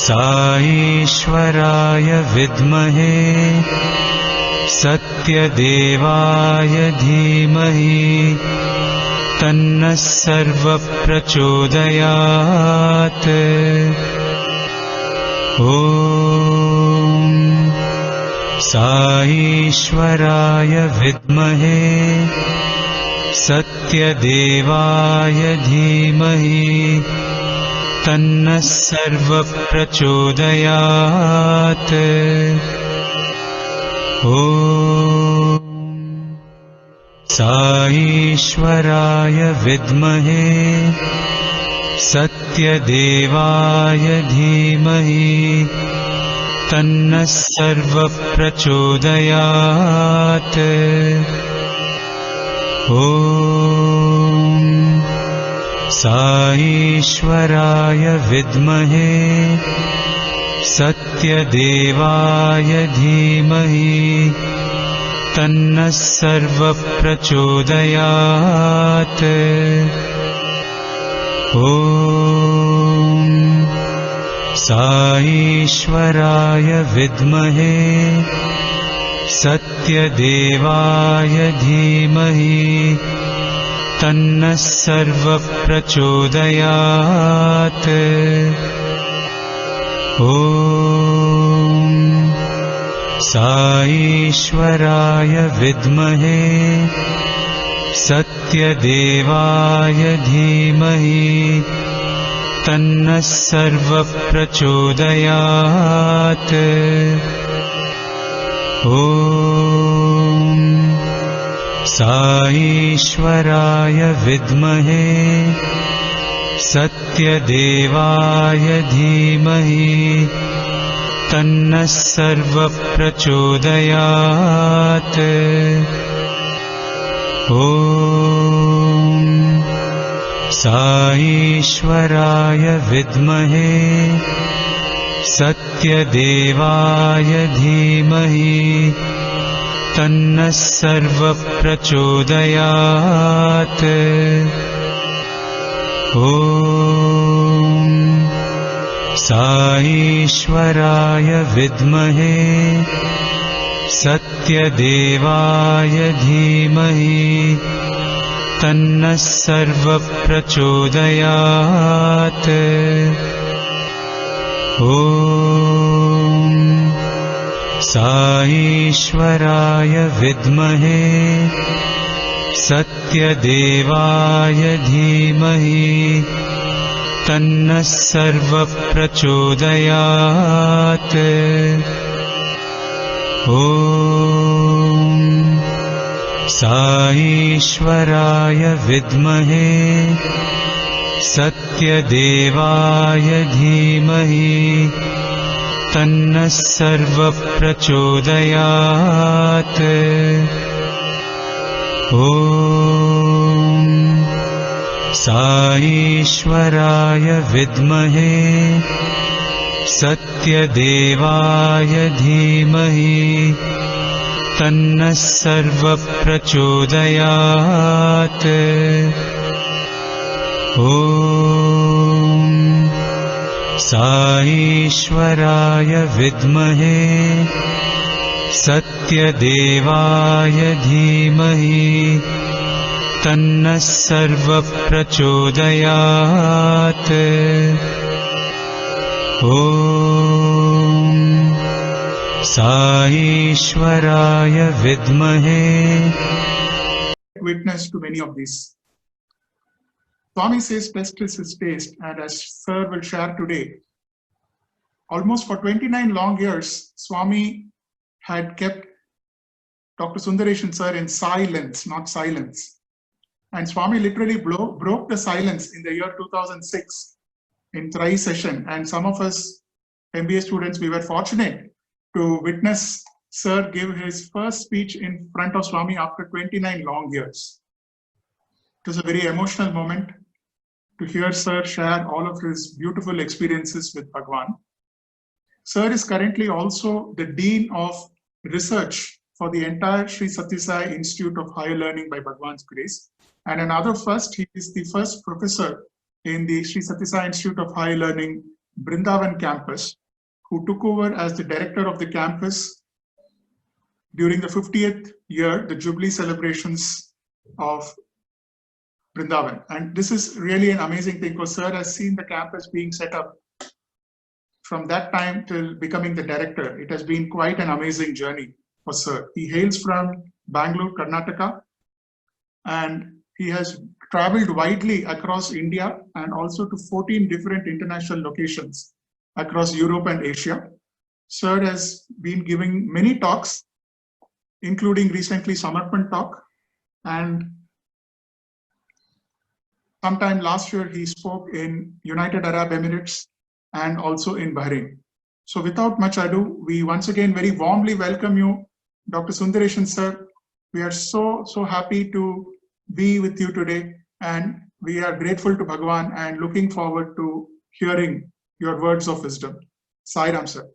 साईश्वराय विद्महे सत्यदेवाय धीमहि तन्नः सर्वः प्रचोदयात्। ॐ साईश्वराय विद्महे सत्यदेवाय धीमहि तन्नः सर्वः प्रचोदयात्। ॐ साईश्वराय विद्महे सत्यदेवाय धीमहि तन्नः सर्वः प्रचोदयात्। ॐ साईश्वराय विद्महे सत्यदेवाय धीमहि तन्नः सर्वः प्रचोदयात्। ॐ साईश्वराय विद्महे सत्यदेवाय धीमहि तन्नः सर्वः प्रचोदयात्। ॐ साईश्वराय विद्महे सत्यदेवाय धीमहि तन्नः सर्वः प्रचोदयात्। ॐ साईश्वराय विद्महे सत्यदेवाय धीमहि तन्नः सर्वः प्रचोदयात्। ॐ साईश्वराय विद्महे सत्यदेवाय धीमहि तन्नः सर्वः प्रचोदयात्। ॐ साईश्वराय विद्महे सत्यदेवाय धीमहि तन्नः सर्वः प्रचोदयात्। ॐ साईश्वराय विद्महे सत्यदेवाय धीमहि तन्नः सर्वः प्रचोदयात्। ॐ साईश्वराय विद्महे सत्यदेवाय धीमहि तन्नः सर्वः प्रचोदयात्। ॐ साईश्वराय विद्महे सत्यदेवाय धीमहि तन्नः सर्वः प्रचोदयात्। ॐ साईश्वराय विद्महे सत्यदेवाय धीमहि तन्नः सर्वः प्रचोदयात्। ॐ साईश्वराय विद्महे। Witness to many of these. Swami says test is his taste, and as Sir will share today, almost for 29 long years, Swami had kept Dr. Sundareshan Sir in silence, not silence. And Swami literally broke the silence in the year 2006 in Trai session. And some of us MBA students, we were fortunate to witness Sir give his first speech in front of Swami after 29 long years. It was a very emotional moment to hear Sir share all of his beautiful experiences with Bhagwan. Sir is currently also the Dean of Research for the entire Sri Sathya Sai Institute of Higher Learning by Bhagwan's Grace. And another first, he is the first professor in the Sri Sathya Sai Institute of Higher Learning Brindavan campus, who took over as the director of the campus during the 50th year, the Jubilee celebrations of Brindavan. And this is really an amazing thing because Sir has seen the campus being set up from that time till becoming the director. It has been quite an amazing journey for Sir. He hails from Bangalore, Karnataka, and he has traveled widely across India and also to 14 different international locations across Europe and Asia. Sir has been giving many talks, including recently Samarpan talk, and sometime last year he spoke in United Arab Emirates and also in Bahrain. So without much ado, we once again very warmly welcome you, Dr. Sundareshan sir. We are so happy to be with you today, and we are grateful to Bhagavan and looking forward to hearing your words of wisdom. Sai Ram sir.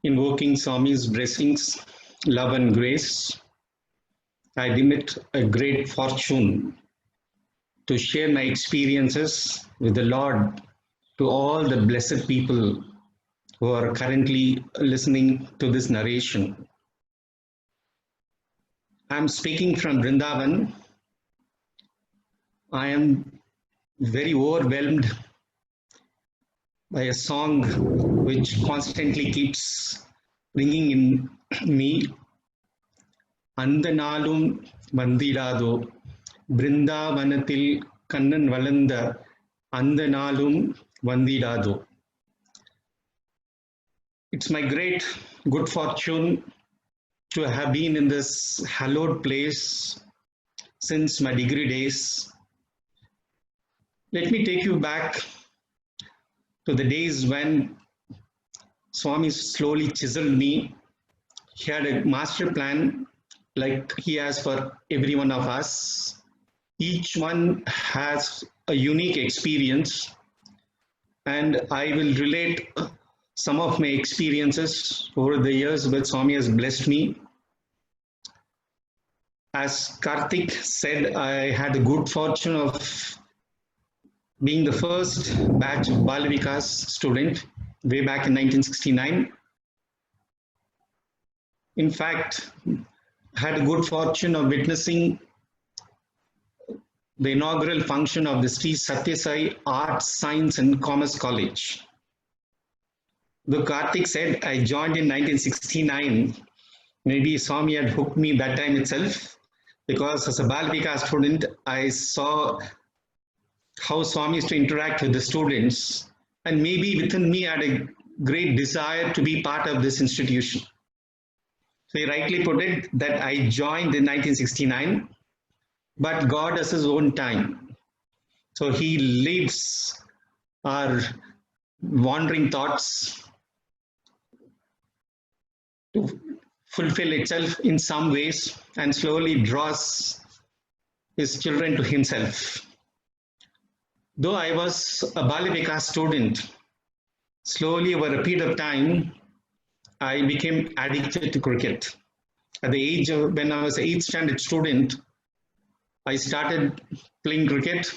Invoking Swami's blessings, love and grace, I deem it a great fortune to share my experiences with the Lord to all the blessed people who are currently listening to this narration. I'm speaking from Vrindavan. I am very overwhelmed by a song which constantly keeps ringing in me. Andanalum Vandidado, Brindavanatil Kannan Valanda, Andanalum Vandidado. It's my great good fortune to have been in this hallowed place since my degree days. Let me take you back to the days when Swami slowly chiseled me. He had a master plan like he has for every one of us. Each one has a unique experience, and I will relate some of my experiences over the years that Swami has blessed me. As Karthik said, I had the good fortune of being the first batch of Bal Vikas student way back in 1969. In fact, I had a good fortune of witnessing the inaugural function of the Sri Satya Sai Arts, Science and Commerce College. Though Karthik said I joined in 1969, maybe Swami had hooked me that time itself, because as a Bal Vikas student, I saw how Swami used to interact with the students, and maybe within me I had a great desire to be part of this institution. So he rightly put it that I joined in 1969, but God has his own time. So he leaves our wandering thoughts to fulfill itself in some ways and slowly draws his children to himself. Though I was a Bal Vikas student, slowly over a period of time, I became addicted to cricket. At the age of, when I was an 8th standard student, I started playing cricket,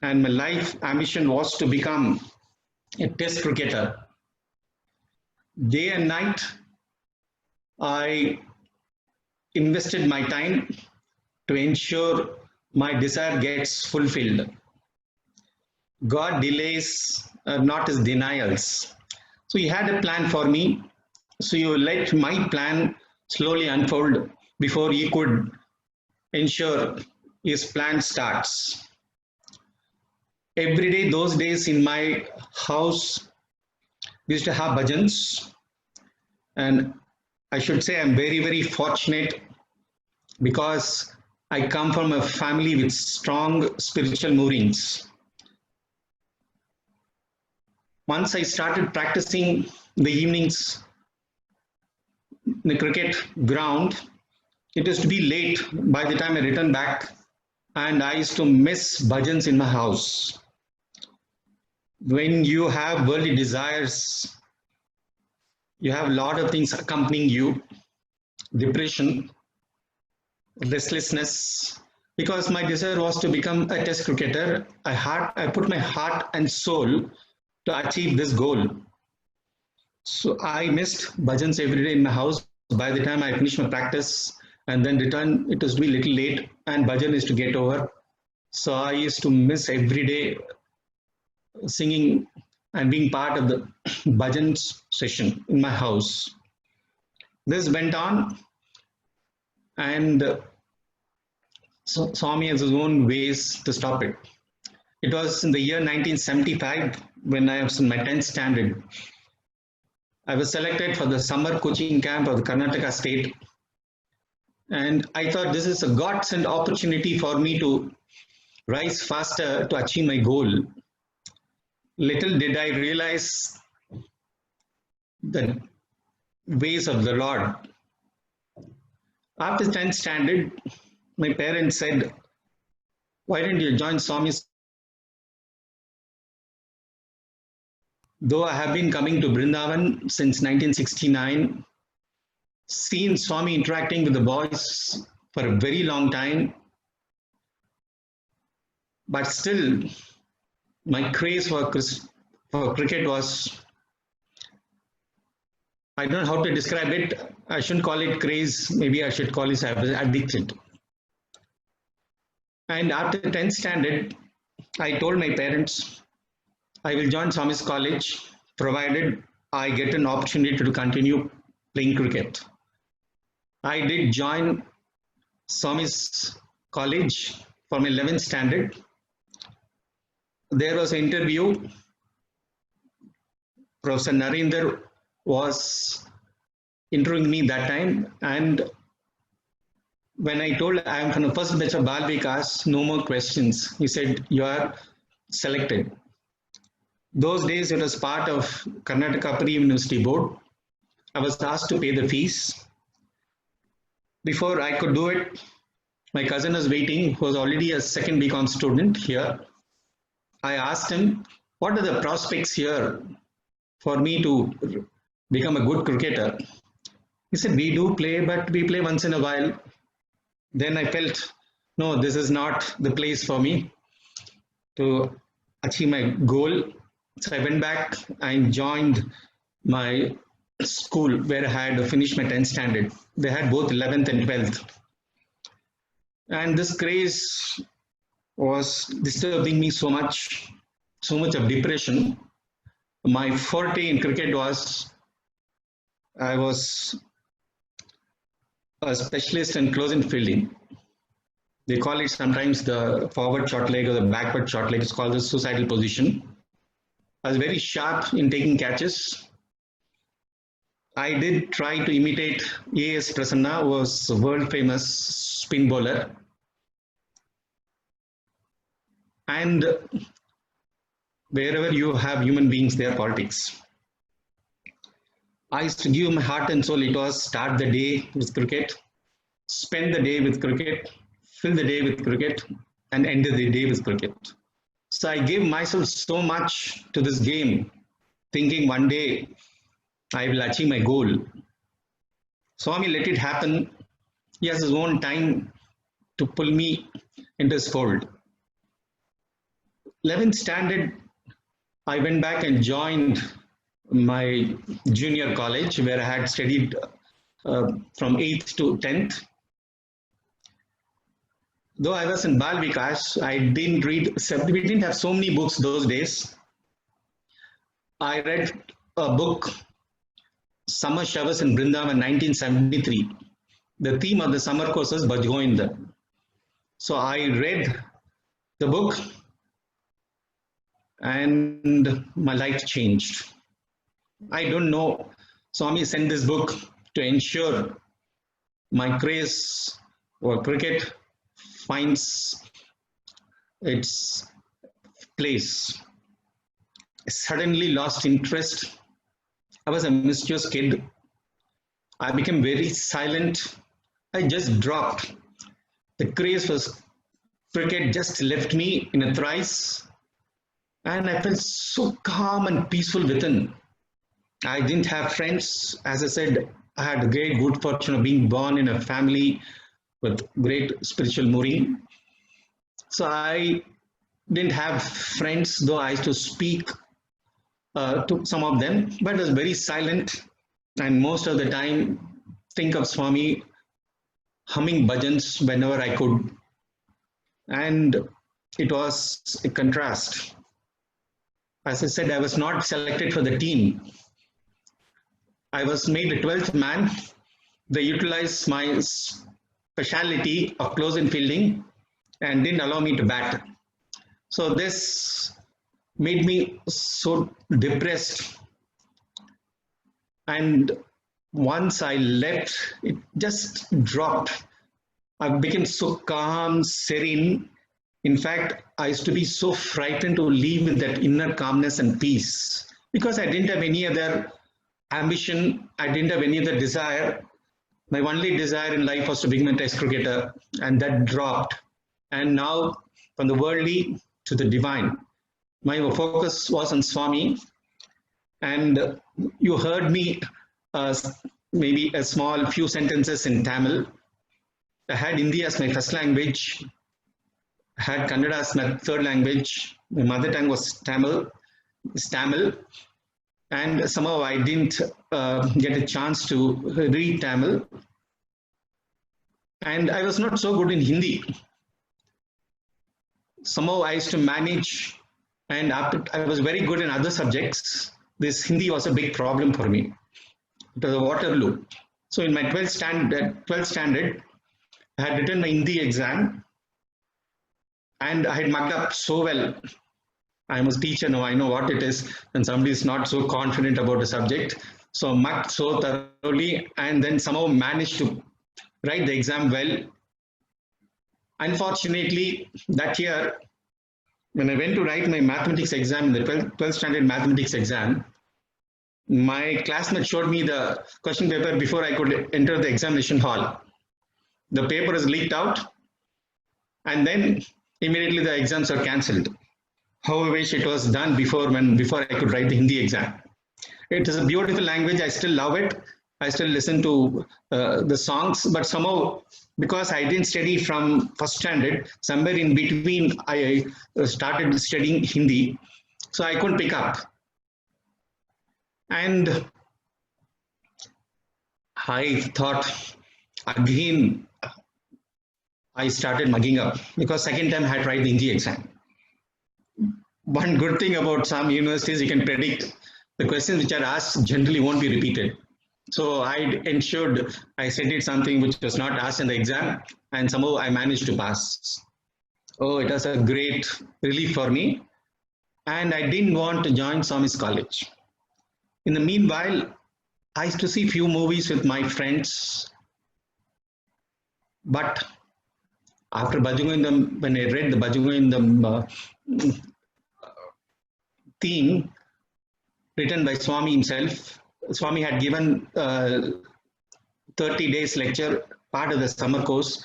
and my life ambition was to become a test cricketer. Day and night, I invested my time to ensure my desire gets fulfilled. God delays are not his denials. So he had a plan for me. So you let my plan slowly unfold before he could ensure his plan starts. Every day, those days in my house, we used to have bhajans. And I should say I'm very, very fortunate because I come from a family with strong spiritual moorings. Once I started practicing in the evenings in the cricket ground, it used to be late by the time I returned back, and I used to miss bhajans in my house. When you have worldly desires, you have a lot of things accompanying you: depression, restlessness, because my desire was to become a test cricketer. I put my heart and soul to achieve this goal. So I missed bhajans every day in my house. By the time I finished my practice and then return, it was to be a little late, and bhajan is to get over. So I used to miss every day singing and being part of the bhajan session in my house. This went on, and so Swami has his own ways to stop it. It was in the year 1975 when I was in my 10th standard. I was selected for the summer coaching camp of the Karnataka state. And I thought this is a godsend opportunity for me to rise faster to achieve my goal. Little did I realize the ways of the Lord. After 10th standard, my parents said, why don't you join Swami's? Though I have been coming to Brindavan since 1969, seen Swami interacting with the boys for a very long time, but still my craze for cricket was, I don't know how to describe it. I shouldn't call it craze. Maybe I should call it addicted. And after 10th standard, I told my parents, I will join Swami's college, provided I get an opportunity to continue playing cricket. I did join Swami's college for my 11th standard. There was an interview. Professor Narendra was interviewing me that time, and when I told I am from the first batch of Bal Vikas, no more questions. He said, you are selected. Those days it was part of Karnataka Pre-University Board. I was asked to pay the fees. Before I could do it, my cousin was waiting, who was already a second BCom student here. I asked him, what are the prospects here for me to become a good cricketer? He said, we do play, but we play once in a while. Then I felt, no, this is not the place for me to achieve my goal. So I went back and joined my school where I had finished my 10th standard. They had both 11th and 12th. And this craze was disturbing me so much of depression. My forte in cricket was, I was a specialist in close-in fielding. They call it sometimes the forward short leg or the backward short leg. It's called the suicidal position. I was very sharp in taking catches. I did try to imitate A.S. Prasanna, who was a world famous spin bowler. And wherever you have human beings, there are politics. I used to give my heart and soul. It was start the day with cricket, spend the day with cricket, fill the day with cricket, and end the day with cricket. So I gave myself so much to this game, thinking one day I will achieve my goal. Swami let it happen. He has his own time to pull me into his fold. 11th standard, I went back and joined my junior college where I had studied from 8th to 10th. Though I was in Bal Vikas, I didn't read, we didn't have so many books those days. I read a book, Summer Showers in Brindavan, 1973. The theme of the summer course was Bhaj Govinda. So I read the book and my life changed. I don't know, Swami sent this book to ensure my craze for cricket finds its place. I suddenly lost interest. I was a mischievous kid. I became very silent. I just dropped. The craze for cricket just left me in a trice, and I felt so calm and peaceful within. I didn't have friends. As I said, I had great good fortune of being born in a family with great spiritual mooring. So I didn't have friends, though I used to speak to some of them, but I was very silent, and most of the time think of Swami humming bhajans whenever I could. And it was a contrast. As I said, I was not selected for the team. I was made the 12th man. They utilized my speciality of close-in fielding and didn't allow me to bat. So this made me so depressed. And once I left, it just dropped. I became so calm, serene. In fact, I used to be so frightened to leave with that inner calmness and peace because I didn't have any other ambition. I didn't have any other desire. My only desire in life was to become a test cricketer, and that dropped. And now, from the worldly to the divine, my focus was on Swami. And you heard me maybe a small few sentences in Tamil. I had Hindi as my first language, I had Kannada as my third language. My mother tongue was Tamil, and somehow I didn't get a chance to read Tamil. And I was not so good in Hindi. Somehow I used to manage, and after I was very good in other subjects, this Hindi was a big problem for me. It was a Waterloo. So in my 12th standard, I had written my Hindi exam, and I had mugged up so well. I'm a teacher now, I know what it is when somebody is not so confident about a subject. So mugged so thoroughly, and then somehow managed to write the exam well. Unfortunately, that year, when I went to write my mathematics exam, the 12th standard mathematics exam, my classmate showed me the question paper before I could enter the examination hall. The paper is leaked out, and then immediately the exams are cancelled. How I wish it was done before I could write the Hindi exam. It is a beautiful language. I still love it. I still listen to the songs, but somehow, because I didn't study from first standard, somewhere in between I started studying Hindi, so I couldn't pick up. And I thought, again, I started mugging up because second time I had to write the Hindi exam. One good thing about some universities, you can predict the questions which are asked generally won't be repeated. So I ensured I studied something which was not asked in the exam, and somehow I managed to pass. Oh, it was a great relief for me. And I didn't want to join Swami's college. In the meanwhile, I used to see few movies with my friends. But after Bhajagovindam, when I read the Bhajagovindam theme written by Swami himself, Swami had given 30 days lecture, part of the summer course,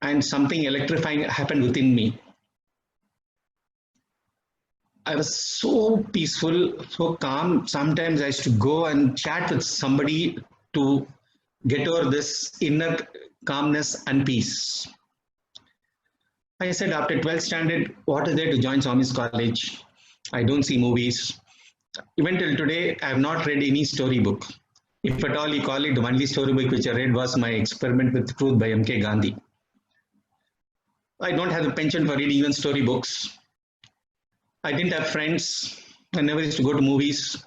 and something electrifying happened within me. I was so peaceful, so calm. Sometimes I used to go and chat with somebody to get over this inner calmness and peace. I said, after 12th standard, what is there to join Swami's college? I don't see movies. Even till today, I have not read any storybook. If at all you call it, the only storybook which I read was my Experiment with Truth by M.K. Gandhi. I don't have the penchant for reading even storybooks. I didn't have friends. I never used to go to movies.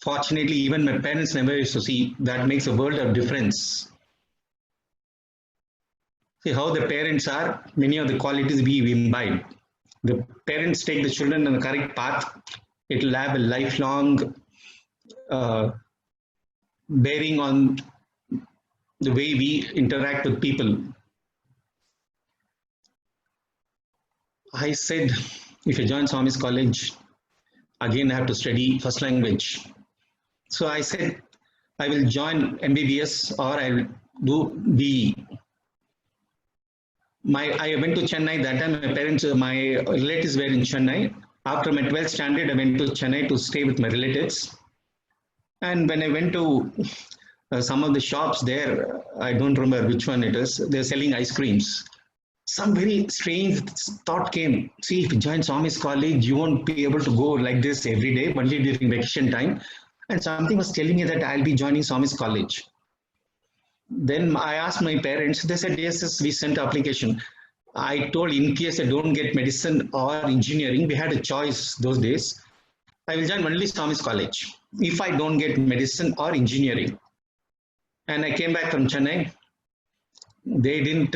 Fortunately, even my parents never used to see. That makes a world of difference. See how the parents are, many of the qualities we imbibe. The parents take the children on the correct path. It will have a lifelong bearing on the way we interact with people. I said, if I join Swami's college, again I have to study first language. So I said, I will join MBBS or I will do BE. I went to Chennai. That time my relatives were in Chennai. After my 12th standard, I went to Chennai to stay with my relatives. And when I went to some of the shops there, I don't remember which one it is, they're selling ice creams. some very strange thought came. See, if you join Swami's college, you won't be able to go like this every day, only during vacation time. And something was telling me that I'll be joining Swami's college. Then I asked my parents, they said, yes, yes, we sent application. I told, in case I don't get medicine or engineering, we had a choice those days. I will join only Swami's college if I don't get medicine or engineering. And I came back from Chennai. They didn't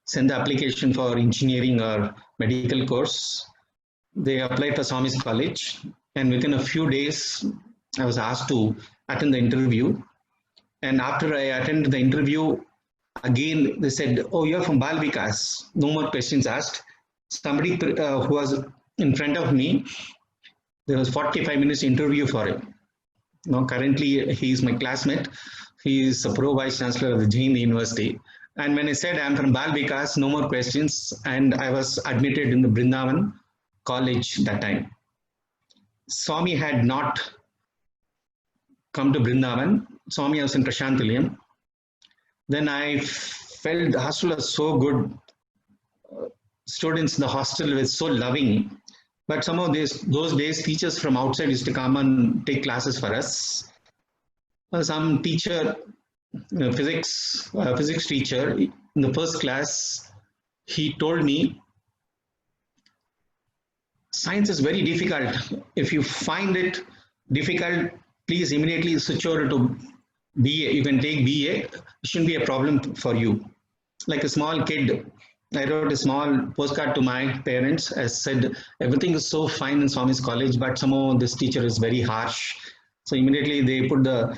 send the application for engineering or medical course. They applied for Swami's college. And within a few days, I was asked to attend the interview. And after I attended the interview, again, they said, oh, you're from Bal Vikas. No more questions asked. Somebody who was in front of me, there was 45 minutes interview for him. Now, currently, he is my classmate. He is a pro vice chancellor of the Jain University. And when I said I'm from Bal Vikas, no more questions. And I was admitted in the Brindavan college that time. Swami had not come to Brindavan. Swami was in Prashantilayam. Then I felt the hostel was so good. Students in the hostel were so loving. But some of those days, teachers from outside used to come and take classes for us. Some teacher, physics teacher, in the first class, he told me, science is very difficult. If you find it difficult, please immediately switch over to BA. You can take BA. It shouldn't be a problem for you. Like a small kid, I wrote a small postcard to my parents. I said, everything is so fine in Swami's college, but somehow this teacher is very harsh. So immediately they put the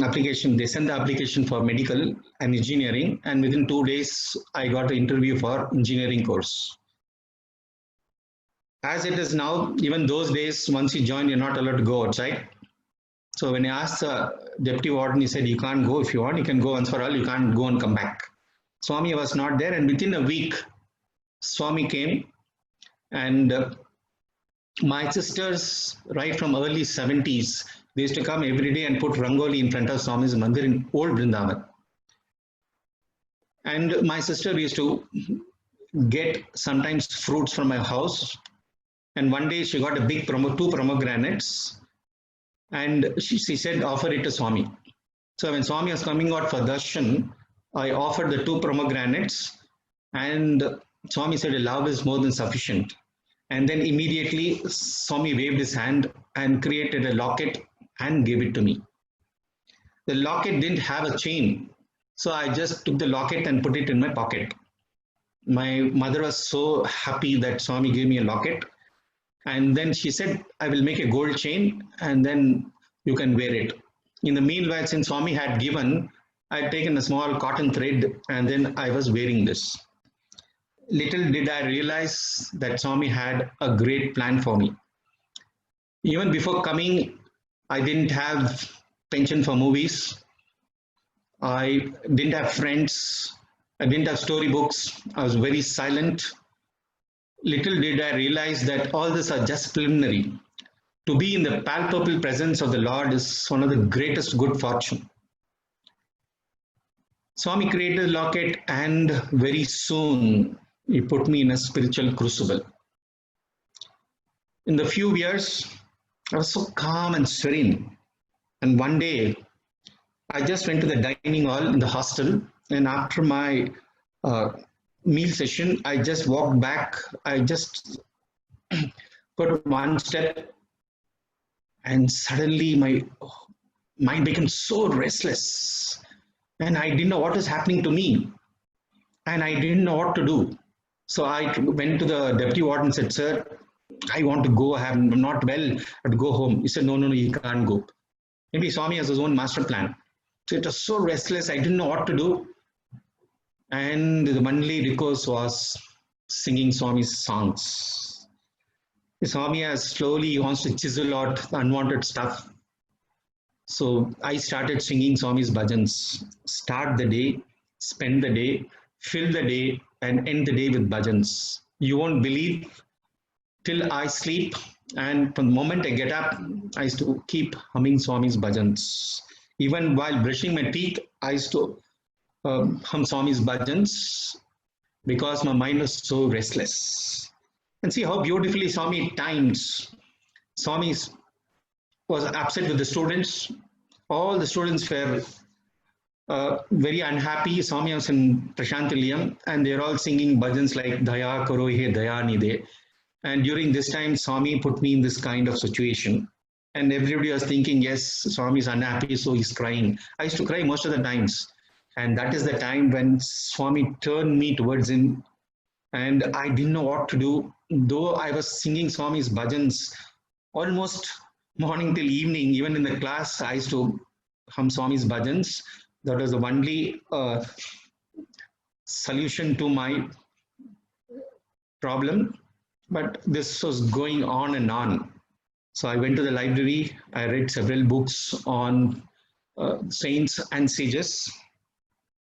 application, they sent the application for medical and engineering. And within 2 days, I got the interview for engineering course. As it is now, even those days, once you join, you're not allowed to go outside. So when I asked the deputy warden, he said, you can't go. If you want, you can go once for all. You can't go and come back. Swami was not there. And within a week, Swami came. And my sisters, right from early 70s, they used to come every day and put Rangoli in front of Swami's Mandir in old Vrindavan. And my sister used to get sometimes fruits from my house. And one day she got a big two pomegranates. And she said, offer it to Swami. So when Swami was coming out for darshan, I offered the 2 pomegranates. And Swami said, love is more than sufficient. And then immediately Swami waved his hand and created a locket and gave it to me. The locket didn't have a chain. So I just took the locket and put it in my pocket. My mother was so happy that Swami gave me a locket. And then she said, I will make a gold chain and then you can wear it. In the meanwhile, since Swami had given, I had taken a small cotton thread and then I was wearing this. Little did I realize that Swami had a great plan for me. Even before coming, I didn't have pension for movies. I didn't have friends. I didn't have storybooks. I was very silent. Little did I realize that all this are just preliminary. To be in the palpable presence of the Lord is one of the greatest good fortune. Swami created a locket and very soon he put me in a spiritual crucible. In the few years, I was so calm and serene. And one day, I just went to the dining hall in the hostel, and after my meal session, I just walked back. I just put one step, and suddenly my mind became so restless, and I didn't know what was happening to me, and I didn't know what to do. So I went to the deputy warden and said, sir, I want to go. I'm not well. I have to go home. He said, no, you can't go. Maybe Swami has his own master plan. So it was so restless. I didn't know what to do. And the only recourse was singing Swami's songs. Swami has slowly wants to chisel out the unwanted stuff. So I started singing Swami's bhajans. Start the day, spend the day, fill the day, and end the day with bhajans. You won't believe, till I sleep, and from the moment I get up, I used to keep humming Swami's bhajans. Even while brushing my teeth, I used to hum Swami's bhajans. because my mind was so restless. And see how beautifully Swami times. Swami was upset with the students. All the students were very unhappy. Swami was in Prashantilayam and they're all singing bhajans like Daya Karo He Daya Nide. And during this time, Swami put me in this kind of situation. And everybody was thinking, yes, Swami is unhappy, so he's crying. I used to cry most of the times. And that is the time when Swami turned me towards him. And I didn't know what to do. Though I was singing Swami's bhajans almost morning till evening, even in the class, I used to hum Swami's bhajans. That was the only solution to my problem. But this was going on and on. So I went to the library. I read several books on saints and sages.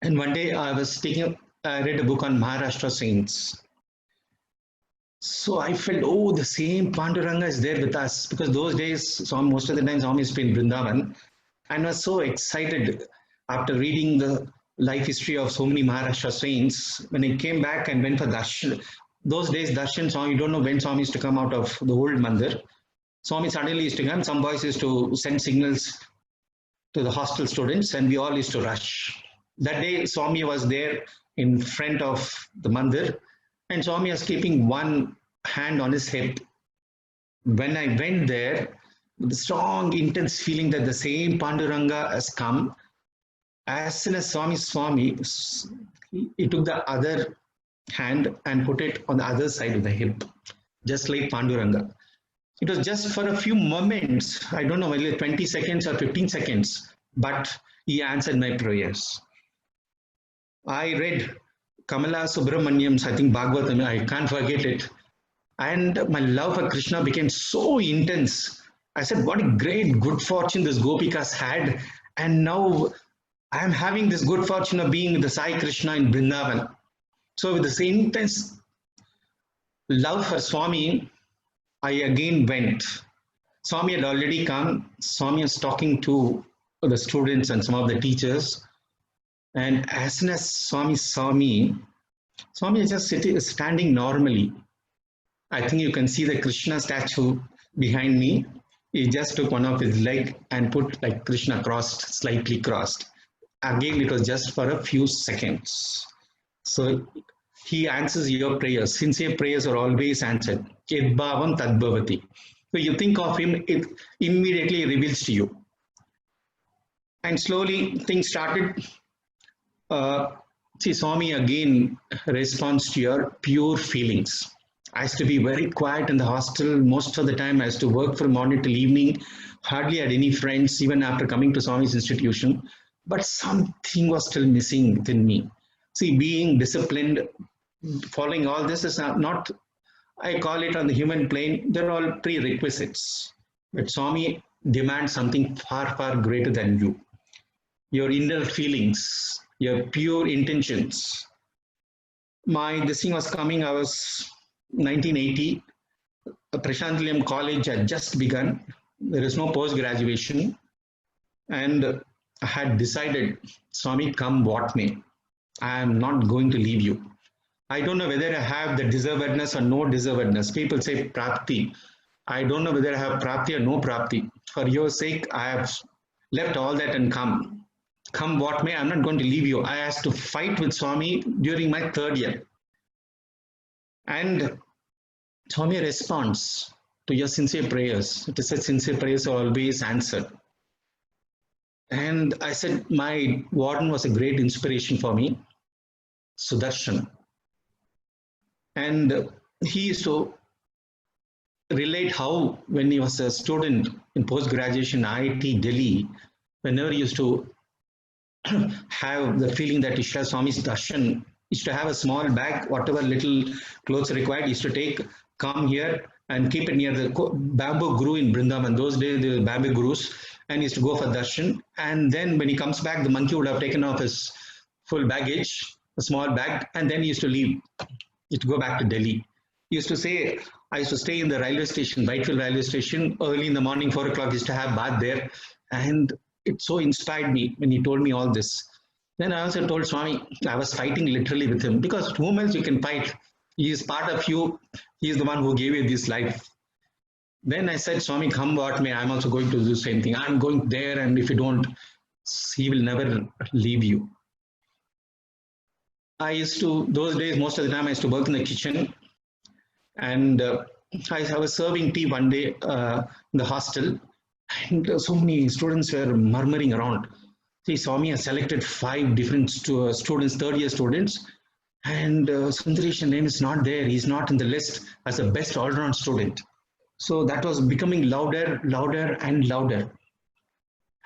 And one day I read a book on Maharashtra saints. So I felt, oh, the same Panduranga is there with us, because those days, most of the time, Swami used to be in Vrindavan, and I was so excited after reading the life history of so many Maharashtra saints. When I came back and went for darshan, those days darshan, Swami, you don't know when Swami used to come out of the old mandir. Swami suddenly used to come. Some boys used to send signals to the hostel students, and we all used to rush. That day, Swami was there in front of the mandir, and Swami was keeping one hand on his hip. When I went there, with a strong, intense feeling that the same Panduranga has come, as soon as Swami, he took the other hand and put it on the other side of the hip, just like Panduranga. It was just for a few moments, I don't know whether 20 seconds or 15 seconds, but he answered my prayers. I read Kamala Subramaniam's, I think Bhagavatam, I can't forget it. And my love for Krishna became so intense. I said, what a great good fortune this Gopikas had. And now I am having this good fortune of being with the Sai Krishna in Vrindavan. So with the same intense love for Swami, I again went. Swami had already come. Swami was talking to the students and some of the teachers. And as soon as Swami saw me, Swami is just standing normally. I think you can see the Krishna statue behind me. He just took one of his leg and put like Krishna crossed, slightly crossed. Again, it was just for a few seconds. So he answers your prayers. Sincere prayers are always answered. Yadbhavam tadbhavati. So you think of him, it immediately reveals to you. And slowly things started. See, Swami again responds to your pure feelings. I used to be very quiet in the hostel. Most of the time I used to work from morning till evening. Hardly had any friends, even after coming to Swami's institution. But something was still missing within me. See, being disciplined, following all this is not, I call it on the human plane, they're all prerequisites. But Swami demands something far, far greater than you. Your inner feelings, your pure intentions. This thing was coming, I was 1980, Prashantilayam College had just begun. There is no post-graduation. And I had decided, Swami, come what may, I am not going to leave you. I don't know whether I have the deservedness or no deservedness. People say prapti. I don't know whether I have prapti or no prapti. For your sake, I have left all that and come. Come what may, I'm not going to leave you. I had to fight with Swami during my third year. And Swami responds to your sincere prayers. It is said sincere prayers are always answered. And I said, my warden was a great inspiration for me, Sudarshan. And he used to relate how, when he was a student in post-graduation IIT Delhi, whenever he used to have the feeling that Ishra Swami's darshan, he used to have a small bag, whatever little clothes required, he used to take, come here and keep it near the bamboo guru in Vrindavan. Those days, the bamboo gurus, and he used to go for darshan. And then when he comes back, the monkey would have taken off his full baggage, a small bag, and then he used to leave. He used to go back to Delhi. He used to say, I used to stay in the railway station, Whitefield railway station, early in the morning, 4 o'clock, he used to have bath there. And it so inspired me when he told me all this. Then I also told Swami, I was fighting literally with him because whom else you can fight? He is part of you. He is the one who gave you this life. Then I said, Swami, come what may, I'm also going to do the same thing. I'm going there, and if you don't, he will never leave you. I used to, those days, most of the time, I used to work in the kitchen, and I was serving tea one day in the hostel, and so many students were murmuring around. See, Swami has selected 5 different students, third-year students, and Sundareshan's name is not there. He's not in the list as the best all-round student. So that was becoming louder, louder, and louder.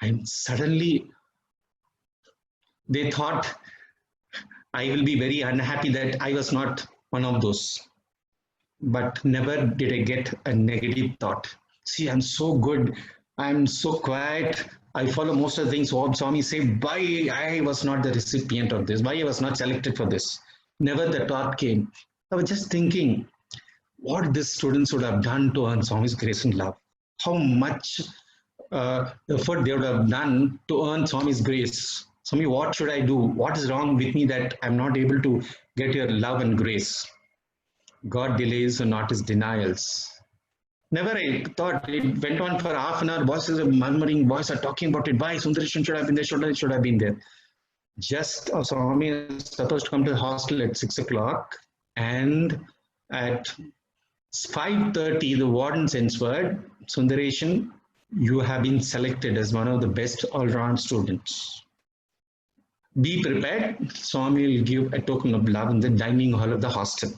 And suddenly, they thought I will be very unhappy that I was not one of those. But never did I get a negative thought. See, I'm so good. I'm so quiet. I follow most of the things what Swami said. Why I was not the recipient of this? Why I was not selected for this? Never the thought came. I was just thinking what these students would have done to earn Swami's grace and love. How much effort they would have done to earn Swami's grace. Swami, what should I do? What is wrong with me that I'm not able to get your love and grace? God delays and not his denials. Never I thought. It went on for half an hour. Voices are murmuring, voices are talking about it. Why Sundareshan should have been there, should have been there. Just Swami is supposed to come to the hostel at 6 o'clock, and at 5:30 the warden sends word, Sundareshan, you have been selected as one of the best all-round students. Be prepared. Swami will give a token of love in the dining hall of the hostel.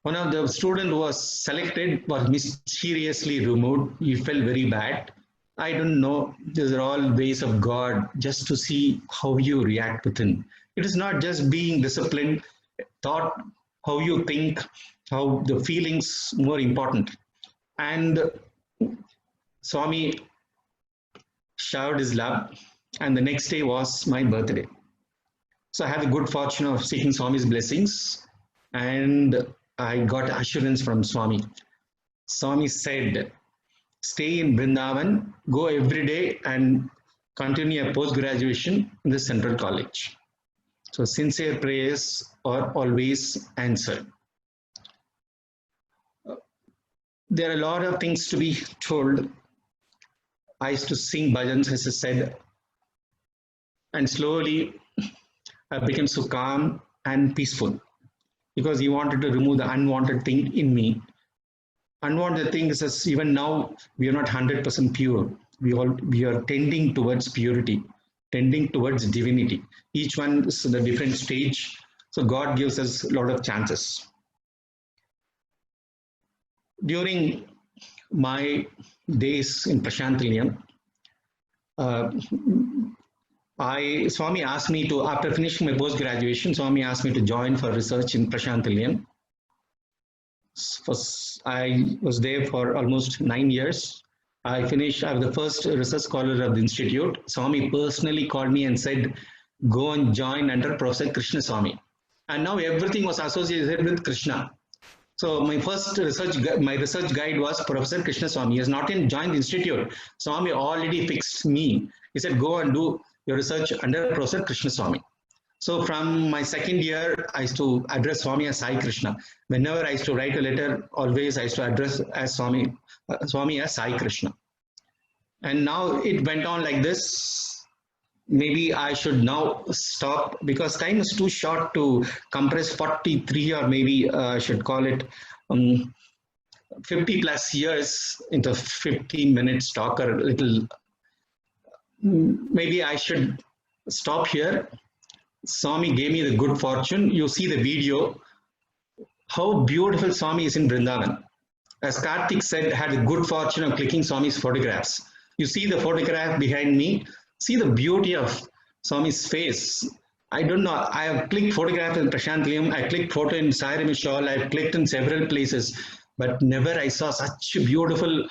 One of the students who was selected was mysteriously removed. He felt very bad. I don't know. These are all ways of God, just to see how you react within. It is not just being disciplined, thought, how you think, how the feelings more important. And Swami showered his love, and the next day was my birthday. So I had the good fortune of seeking Swami's blessings, and I got assurance from Swami. Swami said, stay in Vrindavan, go every day and continue a post-graduation in the Central College. So sincere prayers are always answered. There are a lot of things to be told. I used to sing bhajans, as I said, and slowly I became so calm and peaceful because he wanted to remove the unwanted thing in me. Unwanted thing is, as even now, we are not 100% pure. We are tending towards purity, tending towards divinity. Each one is at a different stage. So God gives us a lot of chances. During my days in Prashantilayam, Swami asked me to, after finishing my post-graduation, Swami asked me to join for research in Prashantilayam. I was there for almost 9 years. I was the first research scholar of the institute. Swami personally called me and said, go and join under Professor Krishna Swami. And now everything was associated with Krishna. So my first research guide was Professor Krishna Swami. He has not even joined the institute. Swami already fixed me. He said, go and do your research under Professor Krishna Swami. So from my second year, I used to address Swami as Sai Krishna. Whenever I used to write a letter, always I used to address as Swami as Sai Krishna. And now it went on like this. Maybe I should now stop because time is too short to compress 43, or maybe I should call it 50 plus years into 15 minutes talk, or a little. Maybe I should stop here. Swami gave me the good fortune. You see the video, how beautiful Swami is in Vrindavan. As Karthik said, had the good fortune of clicking Swami's photographs. You see the photograph behind me. See the beauty of Swami's face. I don't know. I have clicked photograph in Prashantilayam. I clicked photo in Sai Rameshwar. I have clicked in several places, but never I saw such beautiful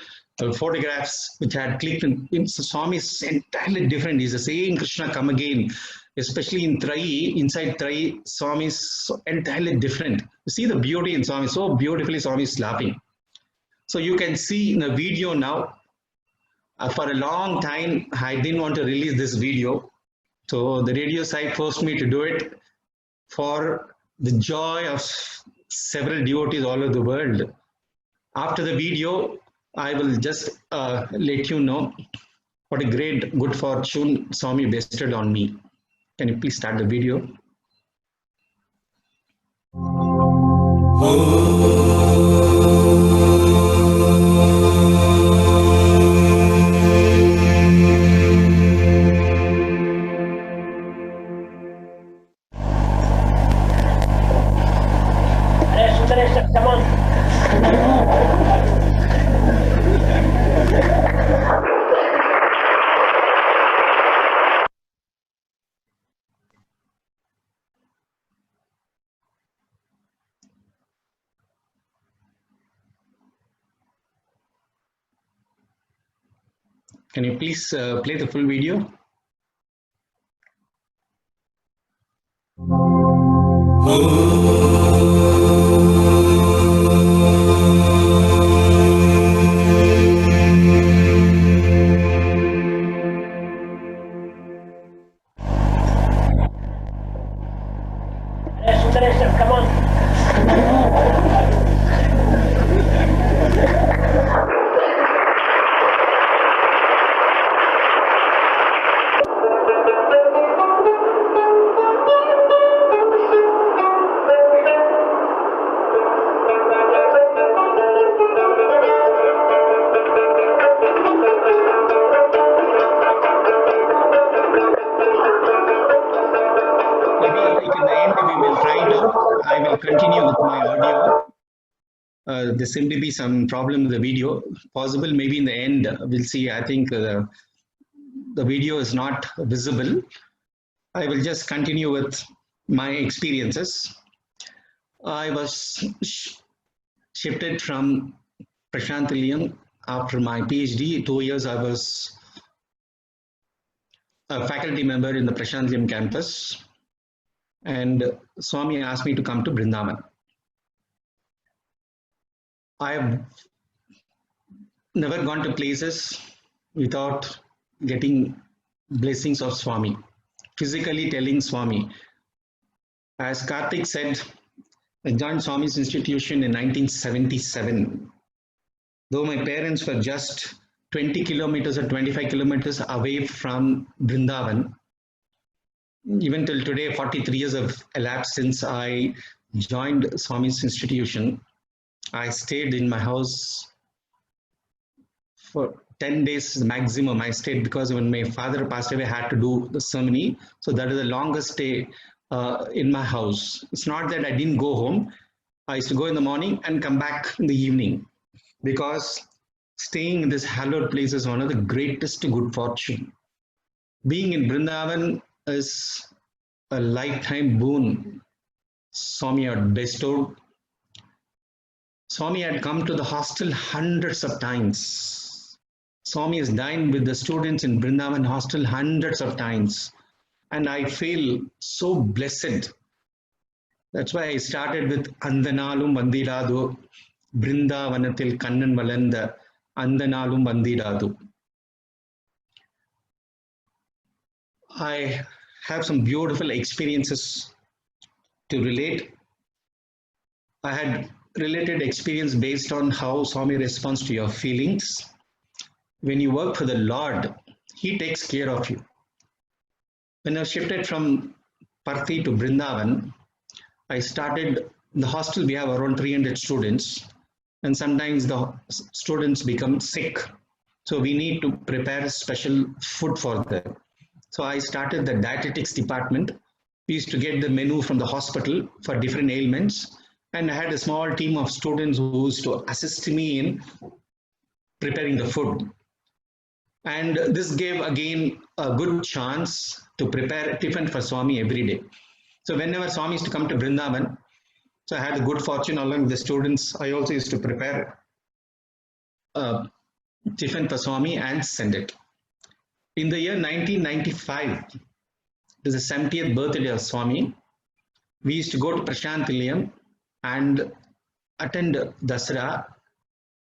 photographs which I had clicked in. Swami is entirely different. He's the same Krishna come again. Especially in Trai, inside Trai, Swami is entirely different. You see the beauty in Swami. So beautifully Swami is laughing. So you can see in the video now. For a long time, I didn't want to release this video. So the radio site forced me to do it for the joy of several devotees all over the world. After the video, I will just let you know what a great good fortune Swami bestowed on me. Can you please start the video? Come on. Can you please play the full video? Come on. Maybe in the end we will try it out. I will continue with my audio. There seem to be some problem with the video. Possible maybe in the end we'll see. I think the video is not visible. I will just continue with my experiences. I was shifted from Prashantilayam after my PhD. 2 years I was a faculty member in the Prashantilayam campus, and Swami asked me to come to Vrindavan. I have never gone to places without getting blessings of Swami, physically telling Swami. As Karthik said, I joined Swami's institution in 1977. Though my parents were just 20 kilometers or 25 kilometers away from Vrindavan, even till today, 43 years have elapsed since I joined Swami's institution. I stayed in my house for 10 days maximum. I stayed because when my father passed away, I had to do the ceremony. So that is the longest stay in my house. It's not that I didn't go home. I used to go in the morning and come back in the evening, because staying in this hallowed place is one of the greatest good fortune. Being in Vrindavan is a lifetime boon Swami had bestowed. Swami had come to the hostel hundreds of times. Swami has dined with the students in Vrindavan hostel hundreds of times. And I feel so blessed. That's why I started with Andanalum Vandiradu, Vrindavanathil Kannan Valanda, Andanalum Vandiradu. I have some beautiful experiences to relate. I had related experience based on how Swami responds to your feelings. When you work for the Lord, He takes care of you. When I shifted from Parthi to Vrindavan, I started in the hostel. We have around 300 students, and sometimes the students become sick. So we need to prepare special food for them. So I started the dietetics department. We used to get the menu from the hospital for different ailments, and I had a small team of students who used to assist me in preparing the food. And this gave again a good chance to prepare tiffin for Swami every day. So whenever Swami used to come to Vrindavan, so I had the good fortune along with the students, I also used to prepare tiffin for Swami and send it. In the year 1995, it is the 70th birthday of Swami, we used to go to Prashantilayam and attend Dasara.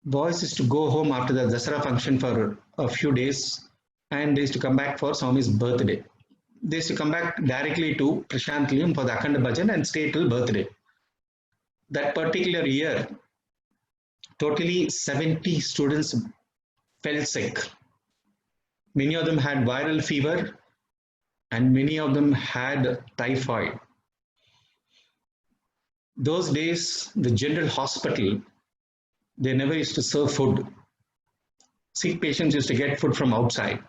Boys used to go home after the Dasara function for a few days, and they used to come back for Swami's birthday. they used to come back directly to Prashanthalayam for the Akhanda Bhajan and stay till birthday. That particular year, totally 70 students fell sick. Many of them had viral fever and many of them had typhoid. Those days, the general hospital, they never used to serve food. Sick patients used to get food from outside.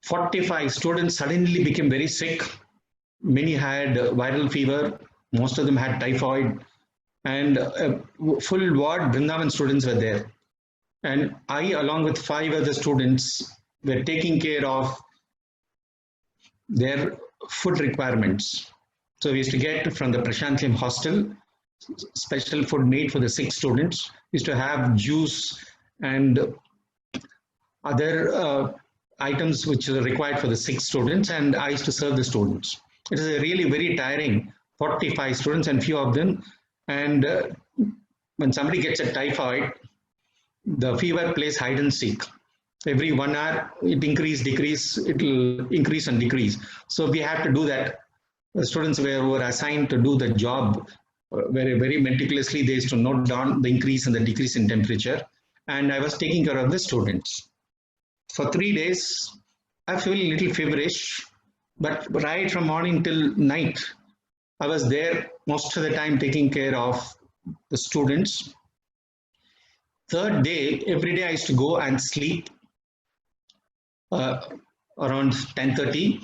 45 students suddenly became very sick. Many had viral fever, most of them had typhoid, and a full ward Vrindavan students were there. And I, along with 5 other students, were taking care of their food requirements. So we used to get from the Prashanthalayam hostel special food made for the sick students. We used to have juice and other items which are required for the sick students, and I used to serve the students. It is a really very tiring, 45 students and few of them. And when somebody gets a typhoid, the fever plays hide and seek. Every 1 hour, it increase, decrease, it will increase and decrease. So we have to do that. The students were assigned to do the job very meticulously. They used to note down the increase and the decrease in temperature. And I was taking care of the students. For 3 days, I feel a little feverish, but right from morning till night, I was there most of the time taking care of the students. 3rd day, every day I used to go and sleep around 10:30.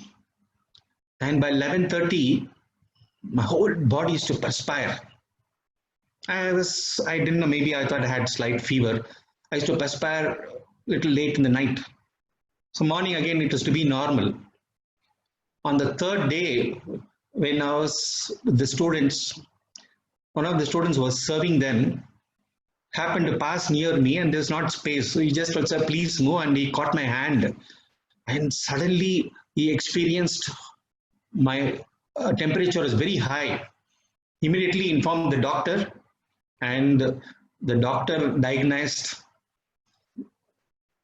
And by 11:30, my whole body used to perspire. I didn't know, maybe I thought I had slight fever. I used to perspire a little late in the night. So morning again, it was to be normal. On the 3rd day, when I was with the students, one of the students was serving them, happened to pass near me and there's not space. So he just said, please move, and he caught my hand. And suddenly he experienced my temperature is very high. Immediately informed the doctor, and the doctor diagnosed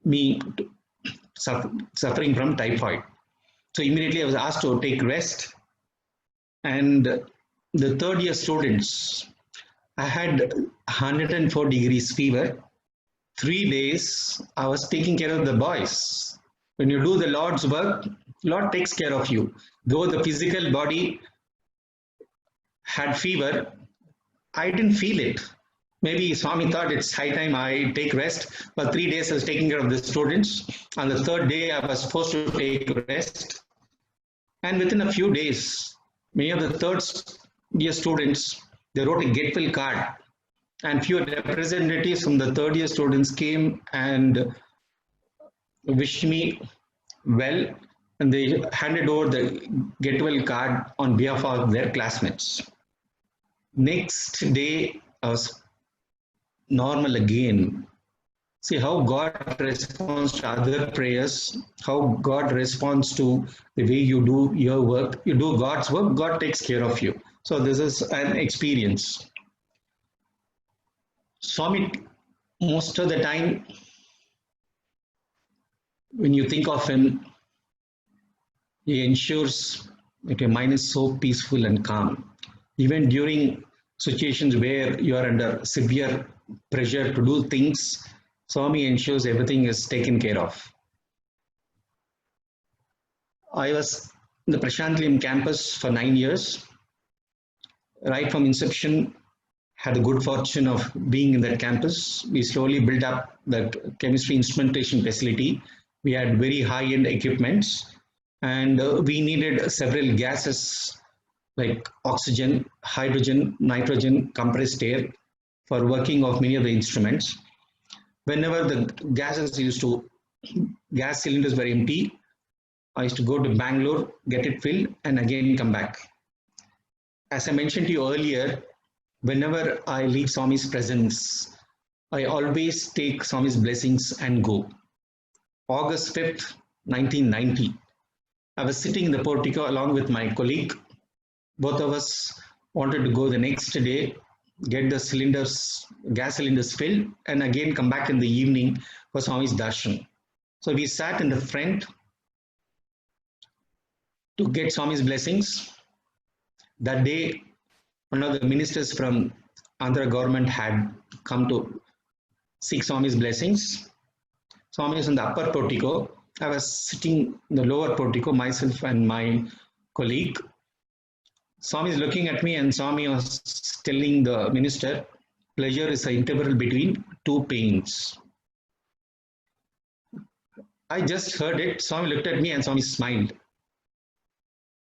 me suffering from typhoid. So immediately I was asked to take rest. And the 3rd year students, I had 104 degrees fever. 3 days I was taking care of the boys. When you do the Lord's work, Lord takes care of you. Though the physical body had fever, I didn't feel it. Maybe Swami thought it's high time I take rest. For 3 days I was taking care of the students. On the 3rd day I was forced to take rest. And within a few days, many of the 3rd year students, they wrote a get well card. And few representatives from the 3rd year students came and wished me well. And they handed over the get well card on behalf of their classmates. Next day, I was normal again. See how God responds to other prayers, how God responds to the way you do your work. You do God's work, God takes care of you. So this is an experience. Swami, most of the time, when you think of him, he ensures that your mind is so peaceful and calm. Even during situations where you are under severe pressure to do things, Swami ensures everything is taken care of. I was in the Prashanthalayam campus for 9 years. Right from inception, had the good fortune of being in that campus. We slowly built up that chemistry instrumentation facility. We had very high-end equipments, and we needed several gases like oxygen, hydrogen, nitrogen, compressed air for working of many of the instruments. Whenever the gas cylinders were empty, I used to go to Bangalore, get it filled, and again come back. As I mentioned to you earlier, whenever I leave Swami's presence, I always take Swami's blessings and go. August 5th, 1990, I was sitting in the portico along with my colleague. Both of us wanted to go the next day, get the gas cylinders filled, and again come back in the evening for Swami's darshan. So we sat in the front. to get Swami's blessings. That day, one of the ministers from Andhra government had come to seek Swami's blessings. Swami is in the upper portico. I was sitting in the lower portico, myself and my colleague. Swami is looking at me and Swami was telling the minister, pleasure is the interval between two pains. I just heard it. Swami looked at me and Swami smiled.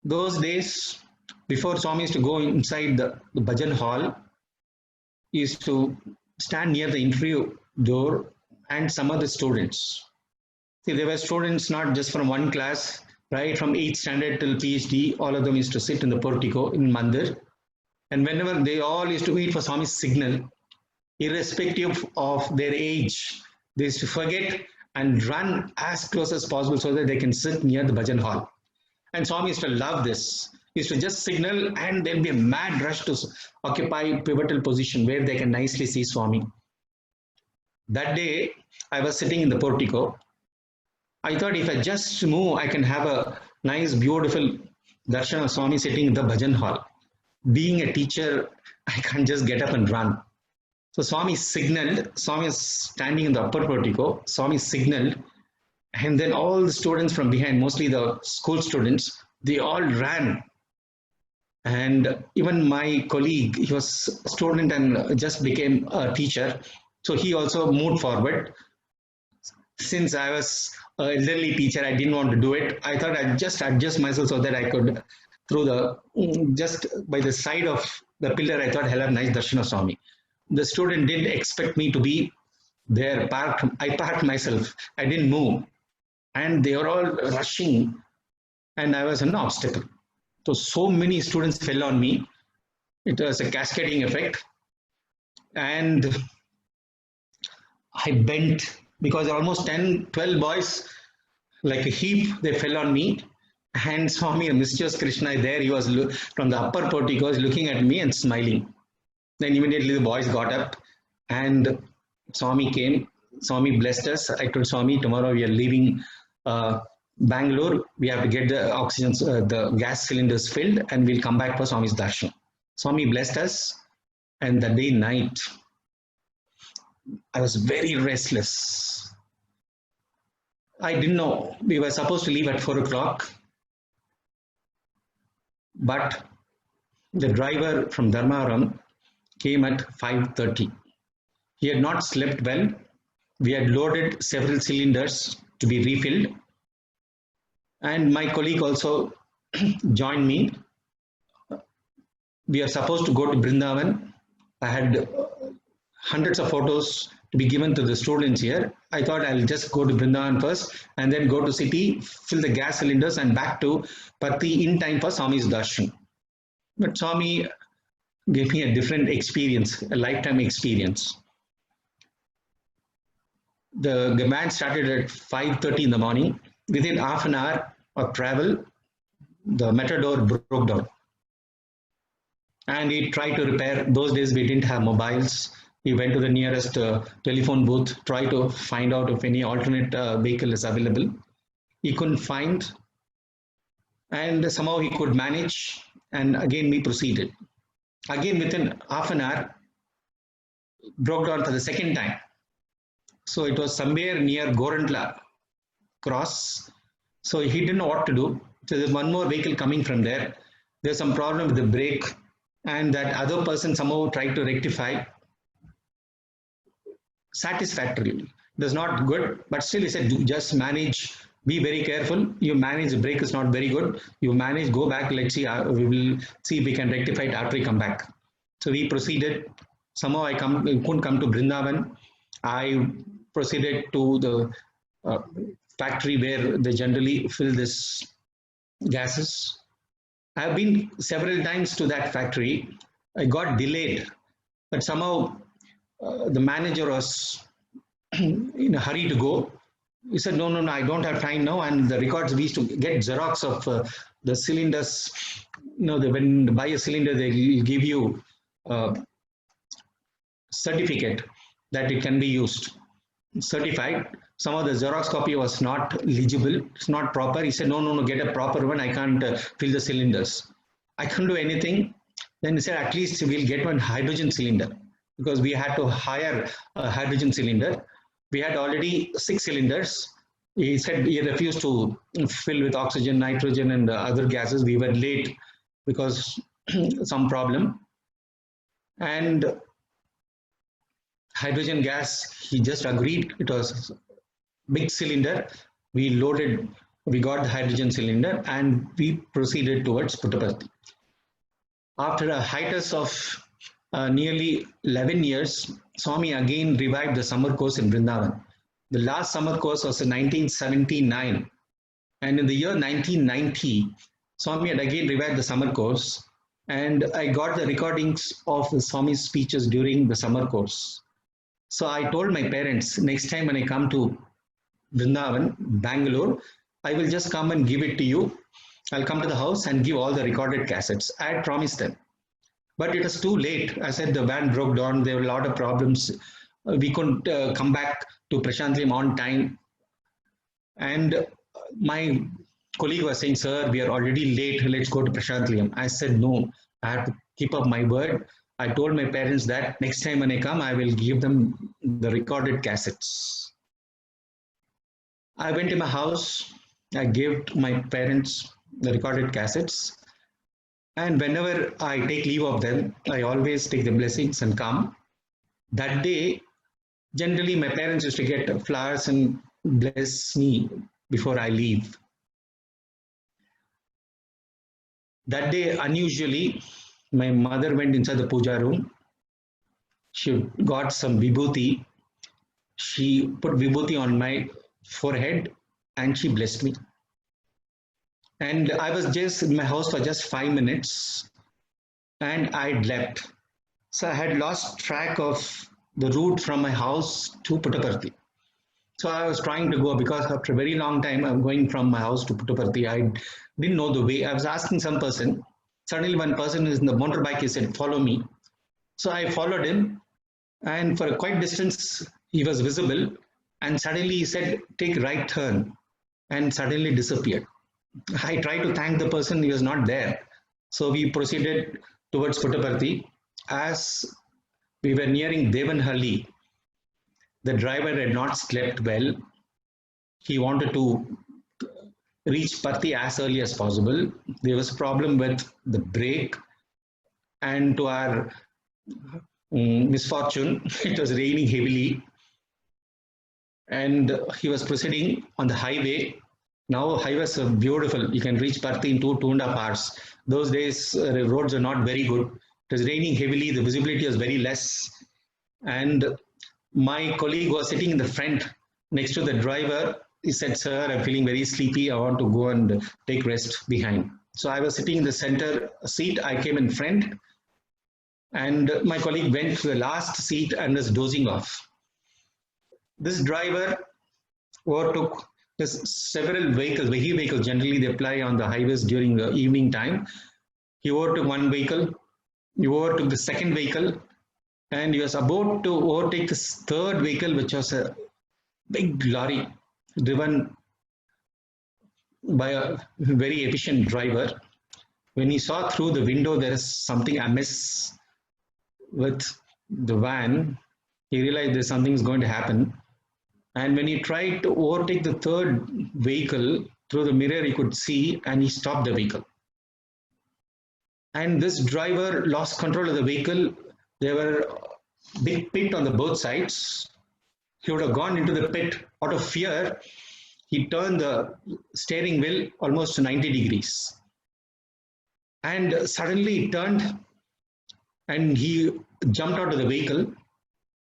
Those days, before Swami used to go inside the bhajan hall, he used to stand near the interview door and some of the students. See, there were students not just from one class, right from 8th standard till PhD, all of them used to sit in the portico in Mandir. And whenever they all used to wait for Swami's signal, irrespective of their age, they used to forget and run as close as possible so that they can sit near the bhajan hall. And Swami used to love this. He used to just signal and there'll be a mad rush to occupy pivotal position where they can nicely see Swami. That day, I was sitting in the portico. I thought if I just move, I can have a nice, beautiful darshan of Swami sitting in the bhajan hall. Being a teacher, I can't just get up and run. So Swami signaled, Swami is standing in the upper portico, Swami signaled, and then all the students from behind, mostly the school students, they all ran. And even my colleague, he was a student and just became a teacher. So he also moved forward. Since I was an elderly teacher, I didn't want to do it. I thought I'd just adjust myself so that I could, through the, just by the side of the pillar, I thought I'll have nice darshan of Swami. The student didn't expect me to be there, parked. I parked myself. I didn't move. And they were all rushing and I was an obstacle. So many students fell on me. It was a cascading effect. And I bent because almost 10, 12 boys, like a heap, they fell on me. And Swami, a mischievous Krishna there, he was from the upper portico, was looking at me and smiling. Then immediately the boys got up and Swami came. Swami blessed us. I told Swami, tomorrow we are leaving Bangalore. We have to get the oxygen, the gas cylinders filled and we'll come back for Swami's darshan. Swami blessed us. And the day night, I was very restless. I didn't know. We were supposed to leave at 4 o'clock. But the driver from Dharmavaram came at 5:30. He had not slept well. We had loaded several cylinders to be refilled. And my colleague also joined me. We are supposed to go to Brindavan. I had hundreds of photos to be given to the students here. I thought I'll just go to Brindavan first and then go to city, fill the gas cylinders and back to Patti in time for Swami's darshan. But Swami gave me a different experience, a lifetime experience. The band started at 5:30 in the morning. Within half an hour of travel, the matador broke down. And we tried to repair. Those days we didn't have mobiles. We went to the nearest telephone booth, tried to find out if any alternate vehicle is available. He couldn't find. And somehow he could manage. And again we proceeded. Again within half an hour, broke down for the second time. So it was somewhere near Gorantla cross. So he didn't know what to do. So there's one more vehicle coming from there. There's some problem with the brake and that other person somehow tried to rectify satisfactorily. It was not good, but still he said, just manage, be very careful. You manage, the brake is not very good. You manage, go back, let's see, we will see if we can rectify it after we come back. So we proceeded. Somehow I couldn't come to Brindavan. I proceeded to the factory where they generally fill this gases. I have been several times to that factory. I got delayed, but somehow the manager was in a hurry to go. He said, no, I don't have time now. And the records, we used to get Xerox of the cylinders. You know, when you buy a cylinder, they give you a certificate that it can be used. certified. Some of the Xerox copy was not legible, it's not proper. He said, no, get a proper one. I can't fill the cylinders. I couldn't do anything. Then he said, at least we'll get one hydrogen cylinder, because we had to hire a hydrogen cylinder. We had already 6 cylinders. He said he refused to fill with oxygen, nitrogen, and other gases. We were late because some problem. And hydrogen gas, he just agreed. It was big cylinder. We got the hydrogen cylinder, and we proceeded towards Puttaparthi. After a hiatus of nearly 11 years, Swami again revived the summer course in Vrindavan. The last summer course was in 1979. And in the year 1990, Swami had again revived the summer course. And I got the recordings of the Swami's speeches during the summer course. So I told my parents, next time when I come to Vrindavan, Bangalore, I will just come and give it to you. I'll come to the house and give all the recorded cassettes. I had promised them. But it was too late. I said the van broke down. There were a lot of problems. We couldn't come back to Prashantliam on time. And my colleague was saying, sir, we are already late. Let's go to Prashantliam. I said, no, I have to keep up my word. I told my parents that next time when I come, I will give them the recorded cassettes. I went to my house. I gave to my parents the recorded cassettes. And whenever I take leave of them, I always take the blessings and come. That day, generally my parents used to get flowers and bless me before I leave. That day, unusually, my mother went inside the puja room. She got some vibhuti. She put vibhuti on my forehead and she blessed me. And I was just in my house for just 5 minutes and I left. So I had lost track of the route from my house to Puttaparthi. So I was trying to go, because after a very long time I'm going from my house to Puttaparthi. I didn't know the way. I was asking some person. Suddenly one person is in the motorbike, he said, follow me. So I followed him, and for a quite distance he was visible, and suddenly he said, take right turn, and suddenly disappeared. I tried to thank the person, he was not there. So we proceeded towards Puttaparthi. As we were nearing Devanhalli, the driver had not slept well. He wanted to reach Parthi as early as possible. There was a problem with the brake, and to our misfortune, it was raining heavily, and he was proceeding on the highway. Now highways are beautiful. You can reach Parthi in 2.5 hours. Those days, roads are not very good. It was raining heavily. The visibility was very less. And my colleague was sitting in the front next to the driver. He said, sir, I'm feeling very sleepy. I want to go and take rest behind. So I was sitting in the center seat. I came in front. And my colleague went to the last seat and was dozing off. This driver overtook several vehicles, heavy vehicles. Generally, they ply on the highways during the evening time. He overtook one vehicle. He overtook the second vehicle. And he was about to overtake this third vehicle, which was a big lorry driven by a very efficient driver. When he saw through the window there is something amiss with the van, he realized there's something is going to happen. And when he tried to overtake the third vehicle, through the mirror he could see, and he stopped the vehicle. And this driver lost control of the vehicle. There were big pit on the both sides. He would have gone into the pit. Out of fear, he turned the steering wheel almost to 90 degrees. And suddenly he turned and he jumped out of the vehicle.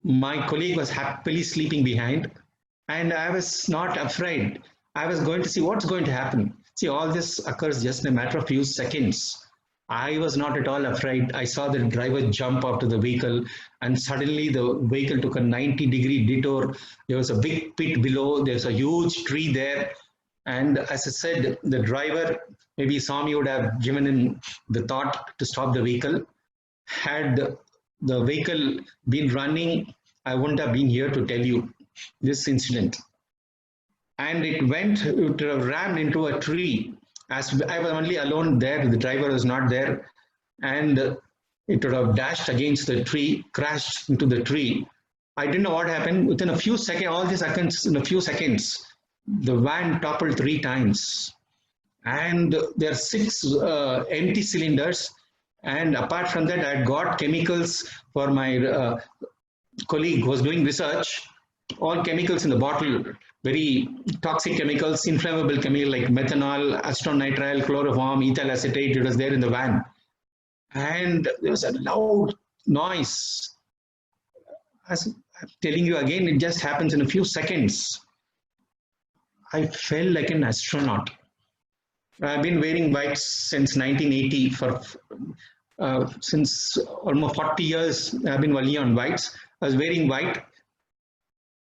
My colleague was happily sleeping behind, and I was not afraid. I was going to see what's going to happen. See, all this occurs just in a matter of few seconds. I was not at all afraid. I saw the driver jump out of the vehicle, and suddenly the vehicle took a 90-degree detour. There was a big pit below. There's a huge tree there. And as I said, the driver, maybe Swami would have given him the thought to stop the vehicle. Had the vehicle been running, I wouldn't have been here to tell you. this incident. And it would have rammed into a tree. As I was only alone there, the driver was not there, and it would have dashed against the tree, crashed into the tree. I didn't know what happened. Within a few seconds, all this occurs in a few seconds, the van toppled 3 times. And there are 6 empty cylinders. And apart from that, I had got chemicals for my colleague who was doing research, all chemicals in the bottle, very toxic chemicals, inflammable chemicals like methanol, acetonitrile, chloroform, ethyl acetate. It was there in the van. And there was a loud noise. As I'm telling you again, it just happens in a few seconds. I felt like an astronaut. I've been wearing whites since 1980. Since almost 40 years, I've been only on whites. I was wearing white.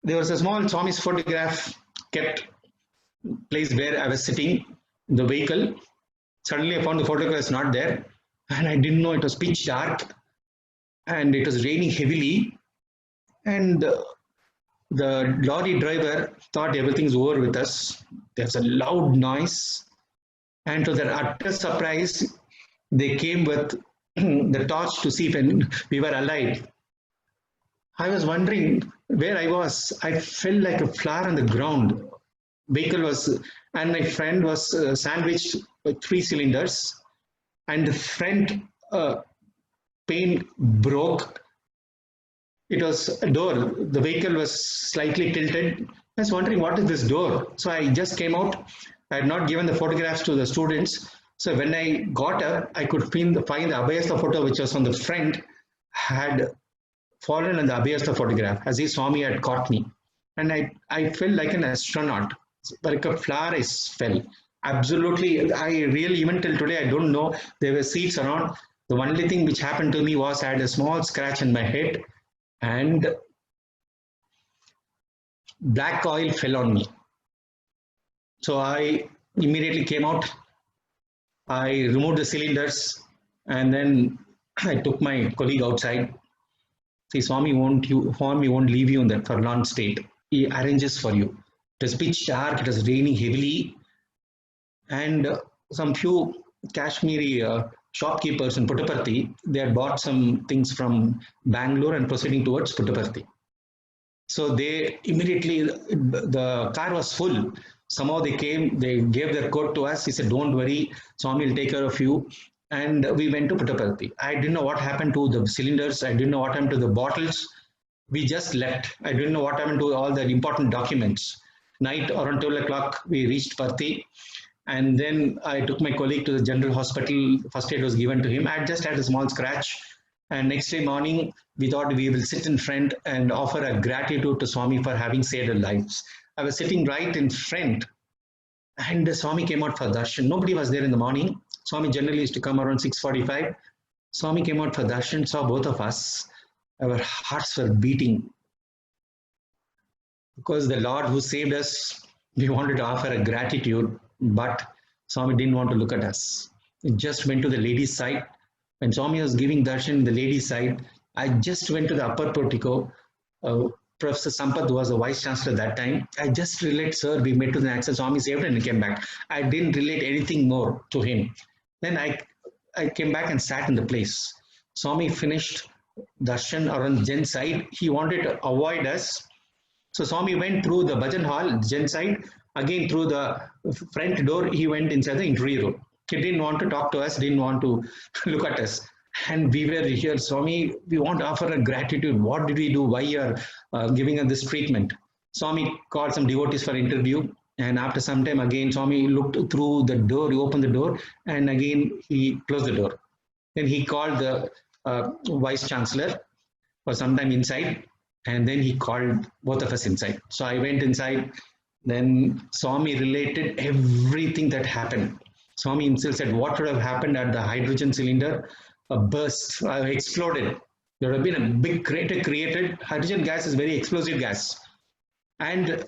There was a small Swami's photograph kept place where I was sitting in the vehicle. Suddenly I found the photograph is not there, and I didn't know it was pitch dark, and it was raining heavily, and the lorry driver thought everything's over with us. There's a loud noise, and to their utter surprise, they came with the torch to see if we were alive. I was wondering where I was. I felt like a flower on the ground. Vehicle was, and my friend was sandwiched with 3 cylinders, and the front pane broke. It was a door. The vehicle was slightly tilted. I was wondering, what is this door? So I just came out. I had not given the photographs to the students. So when I got up, I could find the Abhyasta photo, which was on the front, had fallen on the Abhyasta photograph, as if Swami had caught me. And I felt like an astronaut, like a flower I fell. Absolutely, I really, even till today, I don't know. There were seats around. The only thing which happened to me was I had a small scratch in my head, and black oil fell on me. So I immediately came out. I removed the cylinders, and then I took my colleague outside. See, Swami won't leave you in that forlorn state. He arranges for you. It was pitch dark, it was raining heavily, and some few Kashmiri shopkeepers in Puttaparthi, they had bought some things from Bangalore and proceeding towards Puttaparthi. So they immediately, the car was full. Somehow they came, they gave their coat to us. He said, don't worry, Swami will take care of you. And we went to Puttaparthi. I didn't know what happened to the cylinders. I didn't know what happened to the bottles. We just left. I didn't know what happened to all the important documents. Night around 12 o'clock, we reached Parthi. And then I took my colleague to the general hospital. First aid was given to him. I just had a small scratch. And next day morning, we thought we will sit in front and offer a gratitude to Swami for having saved our lives. I was sitting right in front, and the Swami came out for darshan. Nobody was there in the morning. Swami generally used to come around 6:45. Swami came out for darshan, saw both of us. Our hearts were beating. Because the Lord who saved us, we wanted to offer a gratitude, but Swami didn't want to look at us. He just went to the ladies' side. When Swami was giving darshan, the ladies' side, I just went to the upper portico. Professor Sampath was the vice chancellor that time. I just relate, sir, we met to the access, Swami saved and he came back. I didn't relate anything more to him. Then I came back and sat in the place. Swami finished darshan around Jen side. He wanted to avoid us. So Swami went through the bhajan hall, Jen side, again through the front door, he went inside the interview room. He didn't want to talk to us, didn't want to look at us. And we were here, Swami, we want to offer a gratitude. What did we do? Why you are giving us this treatment? Swami called some devotees for interview. And after some time, again, Swami looked through the door, he opened the door, and again, he closed the door. Then he called the vice chancellor for some time inside, and then he called both of us inside. So I went inside. Then Swami related everything that happened. Swami himself said, what would have happened at the hydrogen cylinder? A burst, exploded. There would have been a big crater created. Hydrogen gas is very explosive gas. And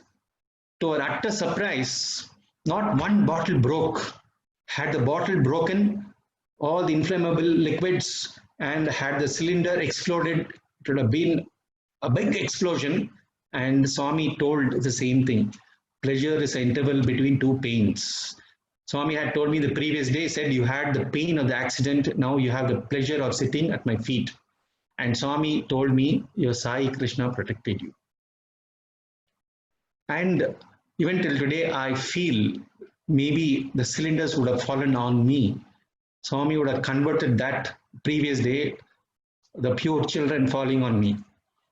to our utter surprise, not one bottle broke. Had the bottle broken, all the inflammable liquids, and had the cylinder exploded, it would have been a big explosion. And Swami told the same thing. Pleasure is an interval between two pains. Swami had told me the previous day, said you had the pain of the accident, now you have the pleasure of sitting at my feet. And Swami told me, your Sai Krishna protected you. And even till today, I feel maybe the cylinders would have fallen on me. Swami would have converted that previous day, the pure children falling on me.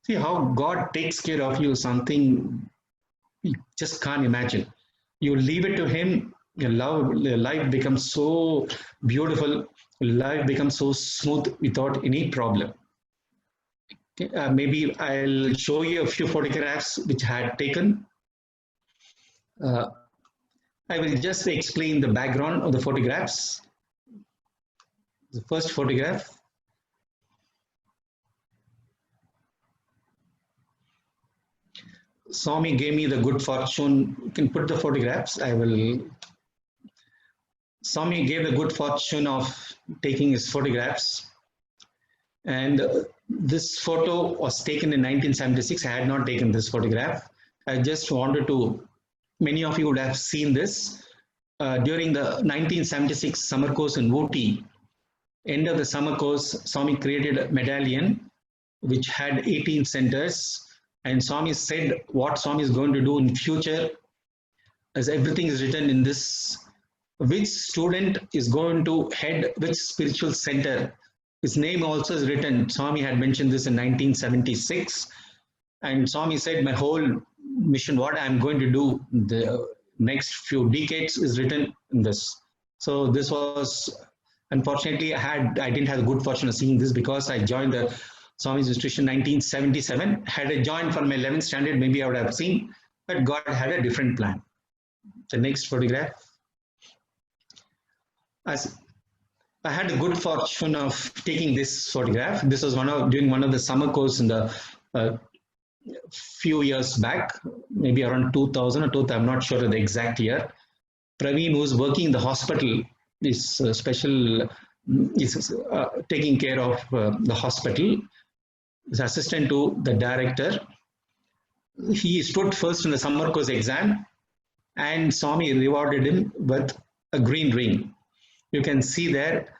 See how God takes care of you, something you just can't imagine. You leave it to Him, your life becomes so beautiful, life becomes so smooth without any problem. Maybe I'll show you a few photographs which I had taken. I will just explain the background of the photographs. The first photograph. Swami gave me the good fortune. You can put the photographs. Swami gave the good fortune of taking his photographs. And this photo was taken in 1976. I had not taken this photograph. I just wanted to, many of you would have seen this. During the 1976 summer course in Ooty, end of the summer course, Swami created a medallion which had 18 centers. And Swami said what Swami is going to do in future, as everything is written in this, which student is going to head which spiritual center. His name also is written. Swami had mentioned this in 1976. And Swami said, my whole mission, what I'm going to do the next few decades is written in this. So this was, unfortunately, I didn't have the good fortune of seeing this because I joined the Swami's institution in 1977. Had I joined for my 11th standard, maybe I would have seen, but God had a different plan. The next photograph. As I had the good fortune of taking this photograph. This was during one of the summer course in the few years back, maybe around 2000 or 2000, I'm not sure of the exact year. Praveen, who's working in the hospital, is taking care of the hospital, is assistant to the director. He stood first in the summer course exam, and Swami rewarded him with a green ring. You can see there,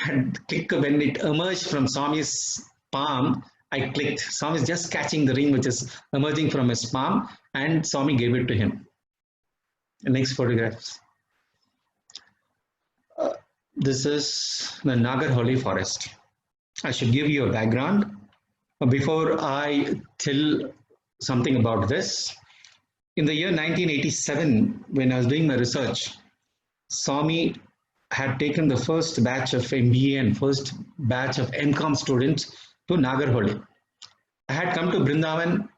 and click when it emerged from Swami's palm. I clicked. Swami is just catching the ring which is emerging from his palm, and Swami gave it to him. The next photographs. This is the Nagarholi forest. I should give you a background. Before I tell something about this, in the year 1987, when I was doing my research, Swami had taken the first batch of MBA and first batch of MCOM students to Nagarholi. I had come to Brindavan.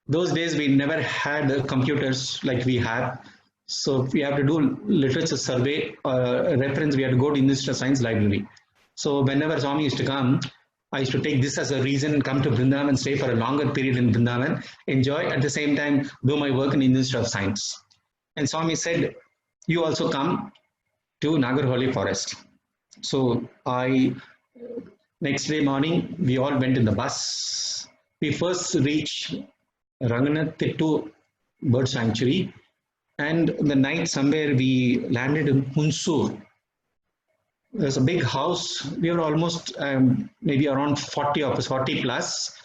Those days we never had computers like we have. So we have to do literature survey or reference, we have to go to Institute of Science Library. So whenever Swami used to come, I used to take this as a reason, come to Brindavan, stay for a longer period in Brindavan, enjoy, at the same time do my work in Institute of Science. And Swami said, you also come to Nagarholi forest. So next day morning, we all went in the bus. We first reached Ranganath Tittu Bird Sanctuary, and the night somewhere we landed in Hunsur. There's a big house. We were almost maybe around 40 plus,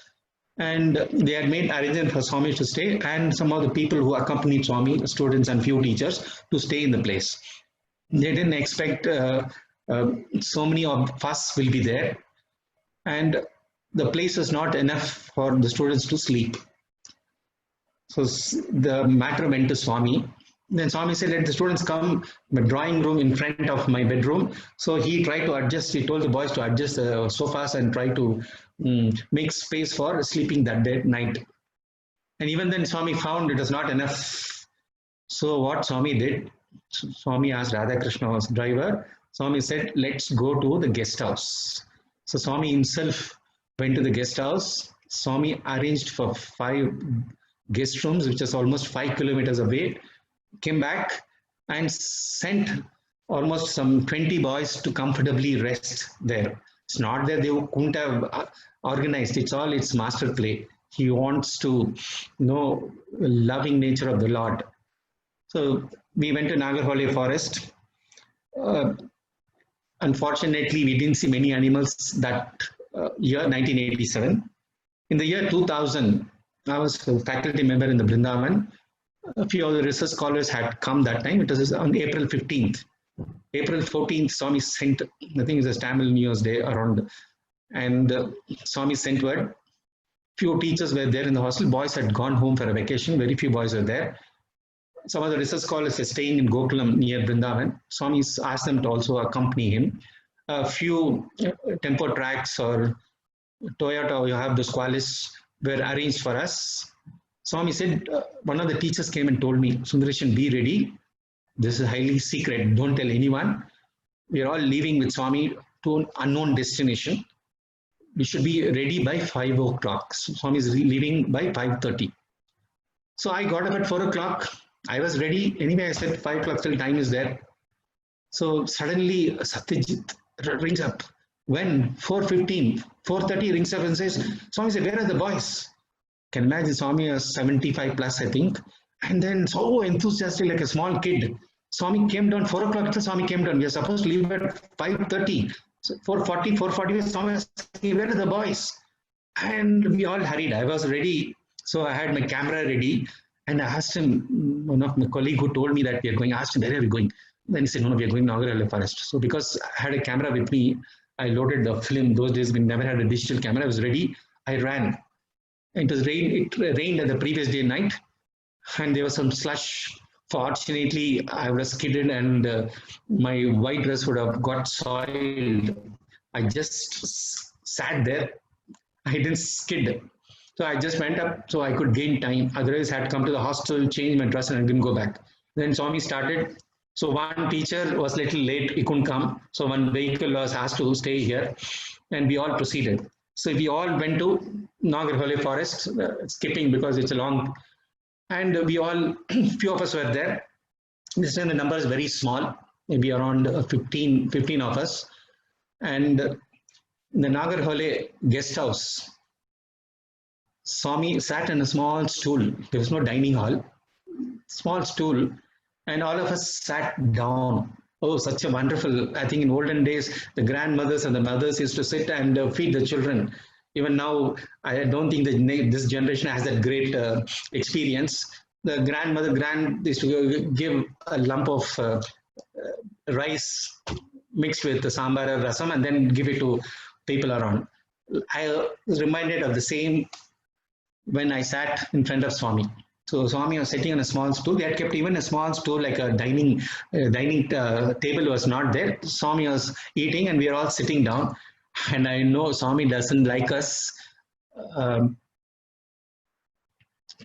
and they had made arrangement for Swami to stay, and some of the people who accompanied Swami, students and few teachers, to stay in the place. They didn't expect so many of us will be there, and the place was not enough for the students to sleep. So the matter went to Swami. Then Swami said, let the students come my drawing room in front of my bedroom. So he tried to adjust, he told the boys to adjust the sofas and try to make space for sleeping that night. And even then Swami found it was not enough. So what Swami did, Swami asked Radhakrishna's driver, Swami said, let's go to the guest house. So Swami himself went to the guest house. Swami arranged for 5 guest rooms, which is almost 5 kilometers away, came back and sent almost some 20 boys to comfortably rest there. It's not that they couldn't have organized, it's master play. He wants to know the loving nature of the Lord. So we went to Nagarhole forest. Unfortunately, we didn't see many animals that year 1987. In the year 2000, I was a faculty member in the Brindavan. A few of the research scholars had come that time. It was on April 15th. April 14th, Swami sent, I think it was Tamil New Year's Day around, and Swami sent word. Few teachers were there in the hostel. Boys had gone home for a vacation. Very few boys were there. Some of the research scholars were staying in Gokulam near Brindavan. Swami asked them to also accompany him. A few tempo tracks or Toyota, you have the Qualis were arranged for us. Swami said, one of the teachers came and told me, Sundareshan, be ready. This is highly secret. Don't tell anyone. We are all leaving with Swami to an unknown destination. We should be ready by 5 o'clock. Swami is leaving by 5:30. So I got up at 4 o'clock. I was ready. Anyway, I said 5 o'clock till time is there. So suddenly Satyajit rings up. When? 4:15, 4:30 rings up and says, Swami said, where are the boys? Can imagine Swami was 75 plus, I think. And then so enthusiastic like a small kid. Swami came down 4 o'clock till Swami came down. We are supposed to leave at 5:30. So 4:40, 4:40, Swami was asking, where are the boys? And we all hurried. I was ready. So I had my camera ready. And I asked him, one of my colleague who told me that we are going, I asked him, where are we going? Then he said, no, we are going to Nagarhole forest. So because I had a camera with me, I loaded the film. Those days we never had a digital camera. I was ready. I ran. It rained at the previous day night. And there was some slush. Fortunately, I was skidded and my white dress would have got soiled. I just sat there. I didn't skid. So I just went up so I could gain time. Otherwise, I had to come to the hostel, change my dress, and I didn't go back. Then Swami started. So one teacher was a little late. He couldn't come. So one vehicle was asked to stay here. And we all proceeded. So we all went to Nagarhole forest, skipping because it's a long. And we all, few of us were there. This time the number is very small, maybe around 15 of us. And the Nagarhole guest house, Swami sat in a small stool. There was no dining hall, small stool. And all of us sat down. Oh, such a wonderful, I think in olden days, the grandmothers and the mothers used to sit and feed the children. Even now, I don't think that this generation has that great experience. The grandmother used to give a lump of rice mixed with the sambar or rasam and then give it to people around. I was reminded of the same when I sat in front of Swami. So Swami was sitting on a small stool. They had kept even a small stool, like a dining table was not there. Swami was eating and we are all sitting down. And I know Swami doesn't like us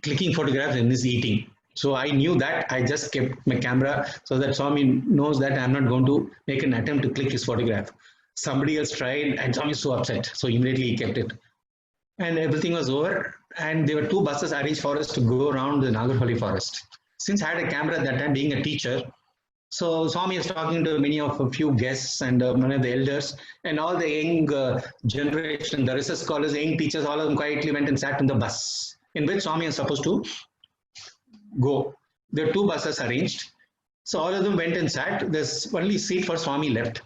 clicking photographs in his eating. So I knew that. I just kept my camera so that Swami knows that I'm not going to make an attempt to click his photograph. Somebody else tried and Swami is so upset. So immediately he kept it. And everything was over. And there were 2 buses arranged for us to go around the Nagarhole forest. Since I had a camera at that time, being a teacher, so Swami is talking to a few guests and one of the elders, and all the young generation, the research scholars, young teachers, all of them quietly went and sat in the bus in which Swami is supposed to go. There were 2 buses arranged. So all of them went and sat. There's only seat for Swami left.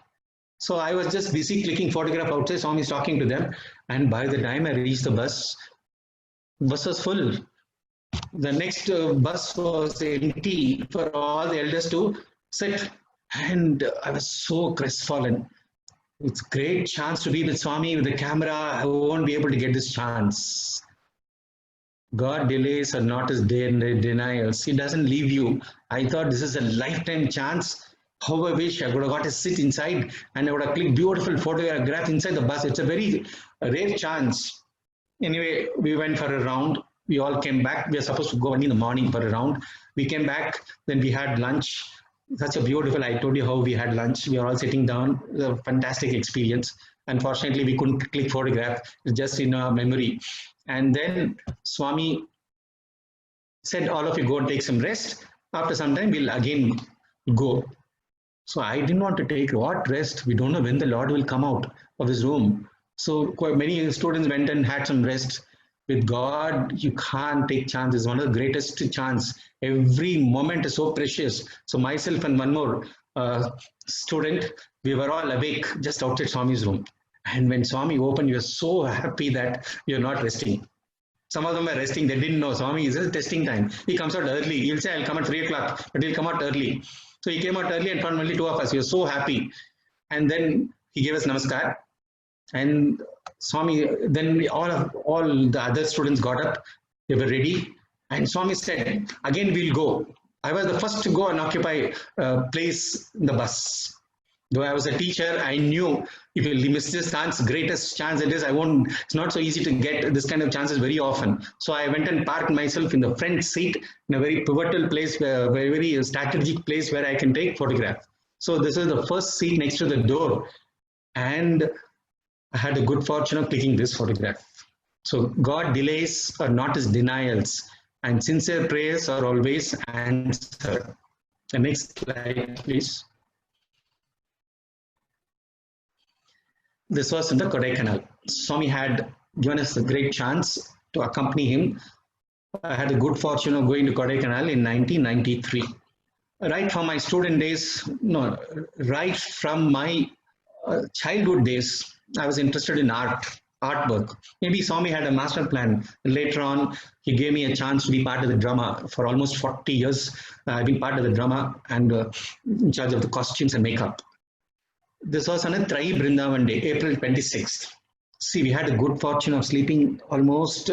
So I was just busy clicking photograph outside. Swami is talking to them. And by the time I reached the bus was full. The next bus was empty for all the elders to sit. And I was so crestfallen. It's a great chance to be with Swami with the camera. I won't be able to get this chance. God delays are not his denials. He doesn't leave you. I thought this is a lifetime chance. How I wish I would have got to sit inside and I would have clicked beautiful photograph inside the bus. It's a very rare chance. Anyway, we went for a round. We all came back. We were supposed to go in the morning for a round. We came back. Then we had lunch. Such a beautiful, I told you how we had lunch. We were all sitting down. It was a fantastic experience. Unfortunately, we couldn't click photograph. It's just in our memory. And then Swami said, all of you go and take some rest. After some time, we'll again go. So I didn't want to take what rest. We don't know when the Lord will come out of his room. So quite many students went and had some rest. With God, you can't take chances. One of the greatest chance. Every moment is so precious. So myself and one more student, we were all awake just outside Swami's room. And when Swami opened, we were so happy that we are not resting. Some of them were resting. They didn't know Swami is a testing time. He comes out early. He'll say, I'll come at 3 o'clock, but he'll come out early. So he came out early and found only 2 of us. We were so happy. And then he gave us namaskar. And Swami, then all the other students got up. They were ready. And Swami said, again, we'll go. I was the first to go and occupy a place in the bus. Though I was a teacher, I knew if you miss this chance, greatest chance it is, it's not so easy to get this kind of chances very often. So I went and parked myself in the front seat in a very pivotal place, very strategic place where I can take photograph. So this is the first seat next to the door. And I had the good fortune of clicking this photograph. So God delays are not his denials, and sincere prayers are always answered. The next slide, please. This was in the Kodaikanal. Swami had given us a great chance to accompany him. I had the good fortune of going to Kodaikanal in 1993. Right from my student days, no, right from my childhood days, I was interested in artwork. Maybe Swami had a master plan. Later on, he gave me a chance to be part of the drama. For almost 40 years, I've been part of the drama and in charge of the costumes and makeup. This was on a Trai Brindavan day, April 26th. See, we had a good fortune of sleeping almost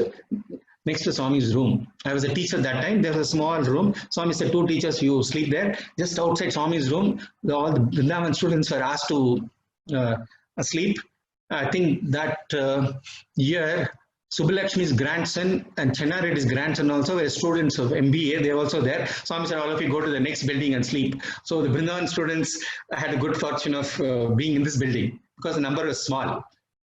next to Swami's room. I was a teacher that time. There was a small room. Swami said, 2 teachers, you sleep there. Just outside Swami's room, all the Brindavan students were asked to sleep. I think that year, Subbulakshmi's grandson and Chenna Reddy's grandson also were students of MBA. They were also there. Swami said, all of you go to the next building and sleep. So the Brindavan students had a good fortune of being in this building because the number was small.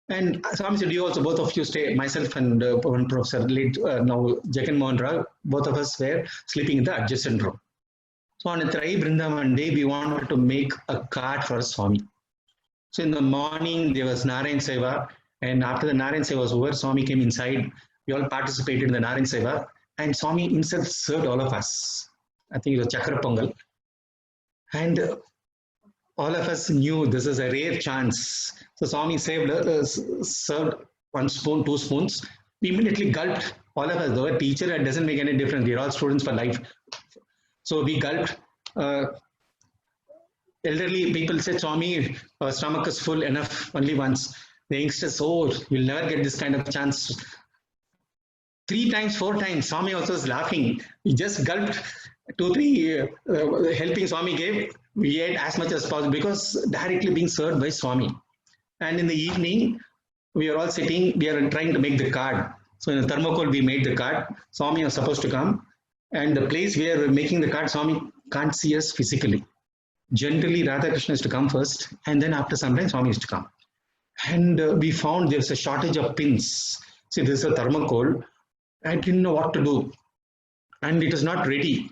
And Swami said, you also, both of you stay. Myself and one professor, now Jagan Mohan Rao, both of us were sleeping in the adjacent room. So on a Trai Brindavan day, we wanted to make a card for Swami. So in the morning, there was Narayan Seva. And after the Narayan Seva was over, Swami came inside. We all participated in the Narayan Seva. And Swami himself served all of us. I think it was Chakra Pongal. And all of us knew this is a rare chance. So Swami served 1 spoon, 2 spoons. We immediately gulped. All of us, though a teacher, it doesn't make any difference. We're all students for life. So we gulped. Elderly people said, Swami, our stomach is full enough only once. The youngsters, oh, you'll never get this kind of chance. 3 times, 4 times, Swami also was laughing. He just gulped 2, 3 helping Swami gave. We ate as much as possible because directly being served by Swami. And in the evening, we are all sitting, we are trying to make the card. So in the thermocol, we made the card. Swami was supposed to come. And the place where we're making the card, Swami can't see us physically. Generally, Radhakrishna is to come first, and then after some time, Swami is to come. And we found there's a shortage of pins. See, this is a thermocol. I didn't know what to do. And it is not ready.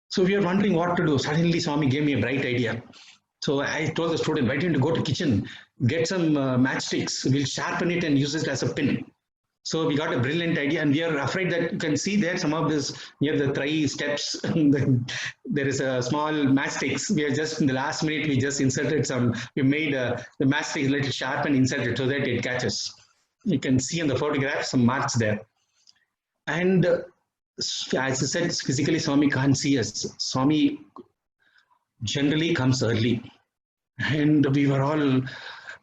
So we are wondering what to do. Suddenly, Swami gave me a bright idea. So I told the student, why don't you go to kitchen, get some matchsticks, we'll sharpen it and use it as a pin. So we got a brilliant idea, and we are afraid that you can see there some of this near the Trai steps. There is a small matchsticks. We are just in the last minute, we just inserted some, we made the matchsticks a little sharp and inserted so that it catches. You can see in the photograph some marks there. And as I said, physically Swami can't see us. Swami generally comes early. And we were all,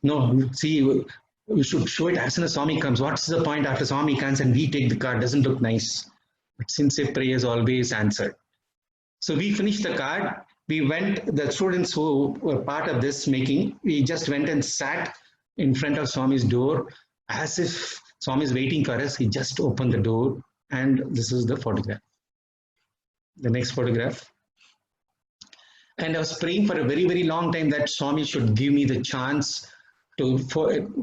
no, see, we should show it as soon as Swami comes. What's the point after Swami comes and we take the card? Doesn't look nice. But sincere prayers always answered. So we finished the card. We went, the students who were part of this making, we just went and sat in front of Swami's door as if Swami is waiting for us. He just opened the door, and this is the photograph. The next photograph. And I was praying for a very, very long time that Swami should give me the chance to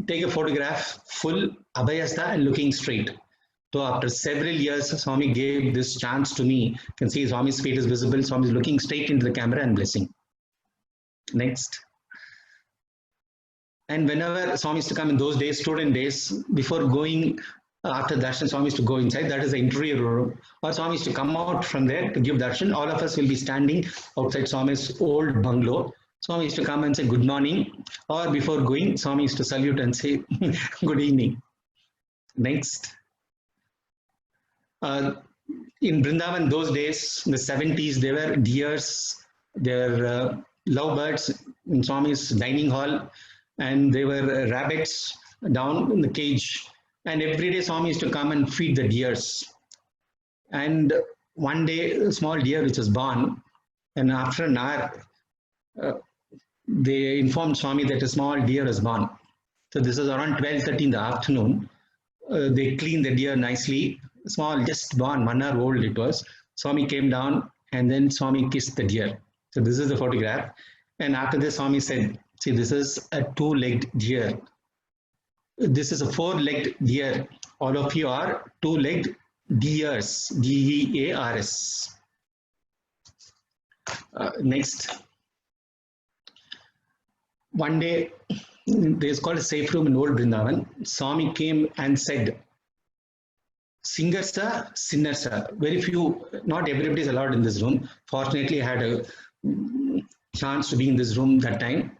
take a photograph full abhyasta and looking straight. So after several years, Swami gave this chance to me. You can see Swami's feet is visible. Swami is looking straight into the camera and blessing. Next. And whenever Swami used to come in those days, student days, before going After darshan, Swami used to go inside. That is the interior room. Or Swami used to come out from there to give darshan. All of us will be standing outside Swami's old bungalow. Swami used to come and say good morning. Or before going, Swami used to salute and say good evening. Next. In Vrindavan those days, in the 70s, there were deers, there were lovebirds in Swami's dining hall, and there were rabbits down in the cage. And every day Swami used to come and feed the deers. And one day, a small deer which was born, and after an hour, they informed Swami that a small deer was born. So this was around 12:30 in the afternoon. They cleaned the deer nicely. Small, just born, 1 hour old it was. Swami came down and then Swami kissed the deer. So this is the photograph. And after this, Swami said, see, this is a 2-legged deer. This is a 4-legged deer. All of you are 2-legged deers, D-E-A-R-S. Next. One day, there's called a safe room in Old Vrindavan. Swami came and said, singers are, sinners are. Very few, not everybody is allowed in this room. Fortunately, I had a chance to be in this room that time.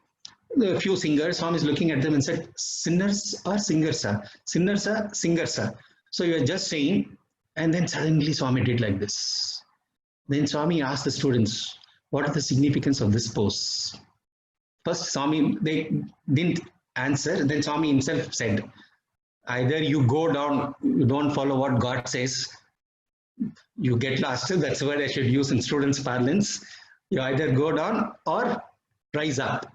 A few singers, Swami is looking at them and said, sinners are singers are, sinners are singers are. So you are just saying, and then suddenly Swami did like this. Then Swami asked the students, what is the significance of this pose? First, Swami, they didn't answer. Then Swami himself said, either you go down, you don't follow what God says, you get lost. That's the word I should use in students' parlance. You either go down or rise up.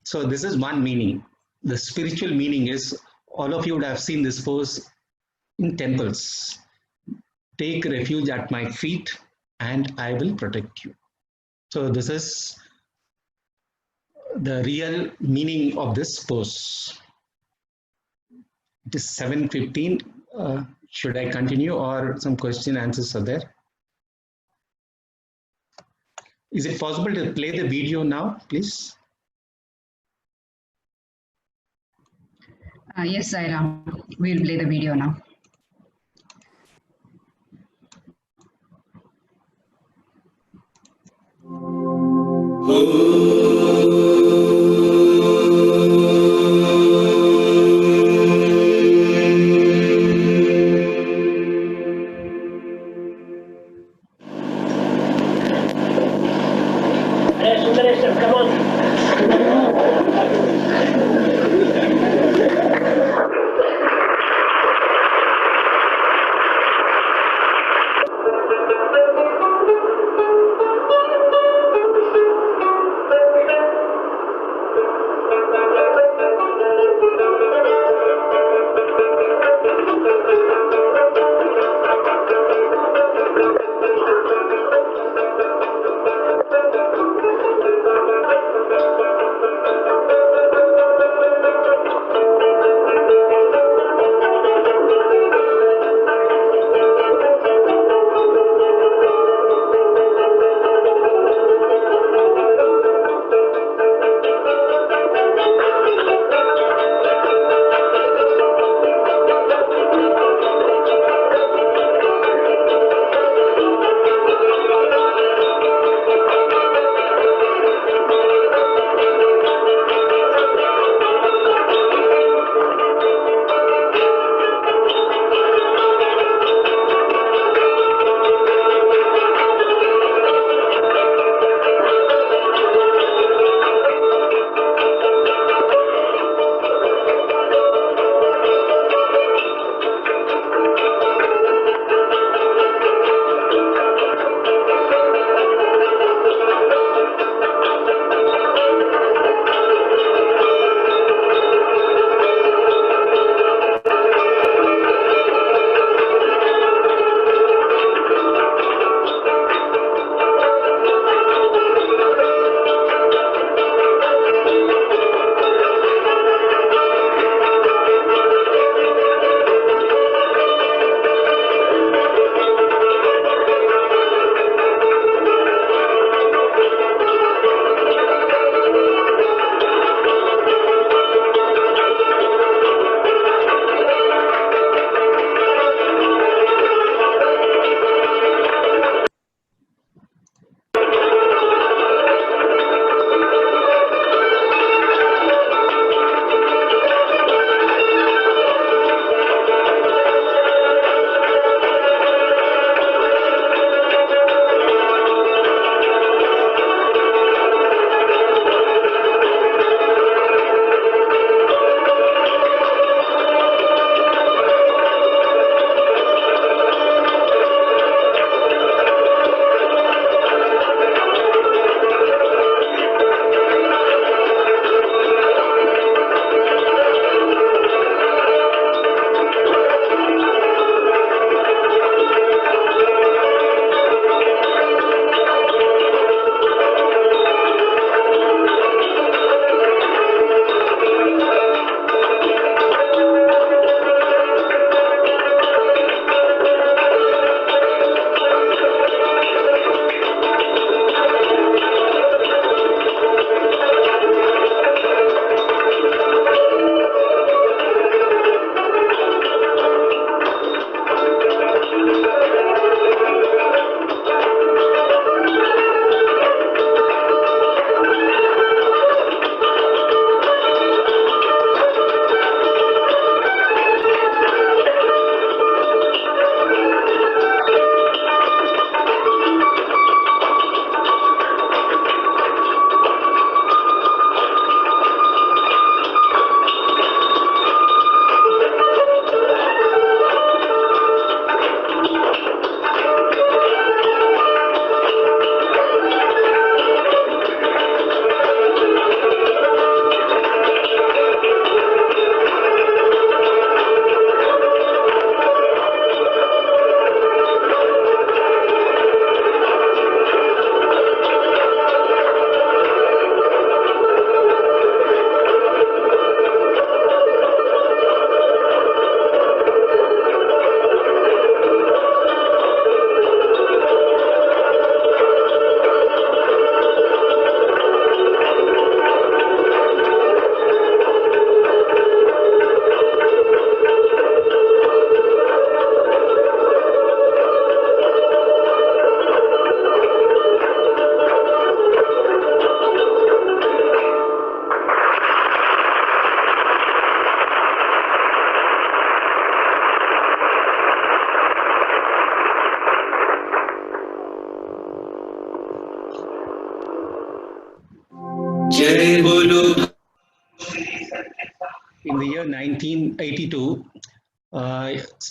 So this is one meaning. The spiritual meaning is, all of you would have seen this pose in temples. Take refuge at my feet and I will protect you. So this is the real meaning of this pose. It is 7:15. Should I continue or some question answers are there? Is it possible to play the video now, please? Yes, Sairam. We'll play the video now. Sundaresh, come on.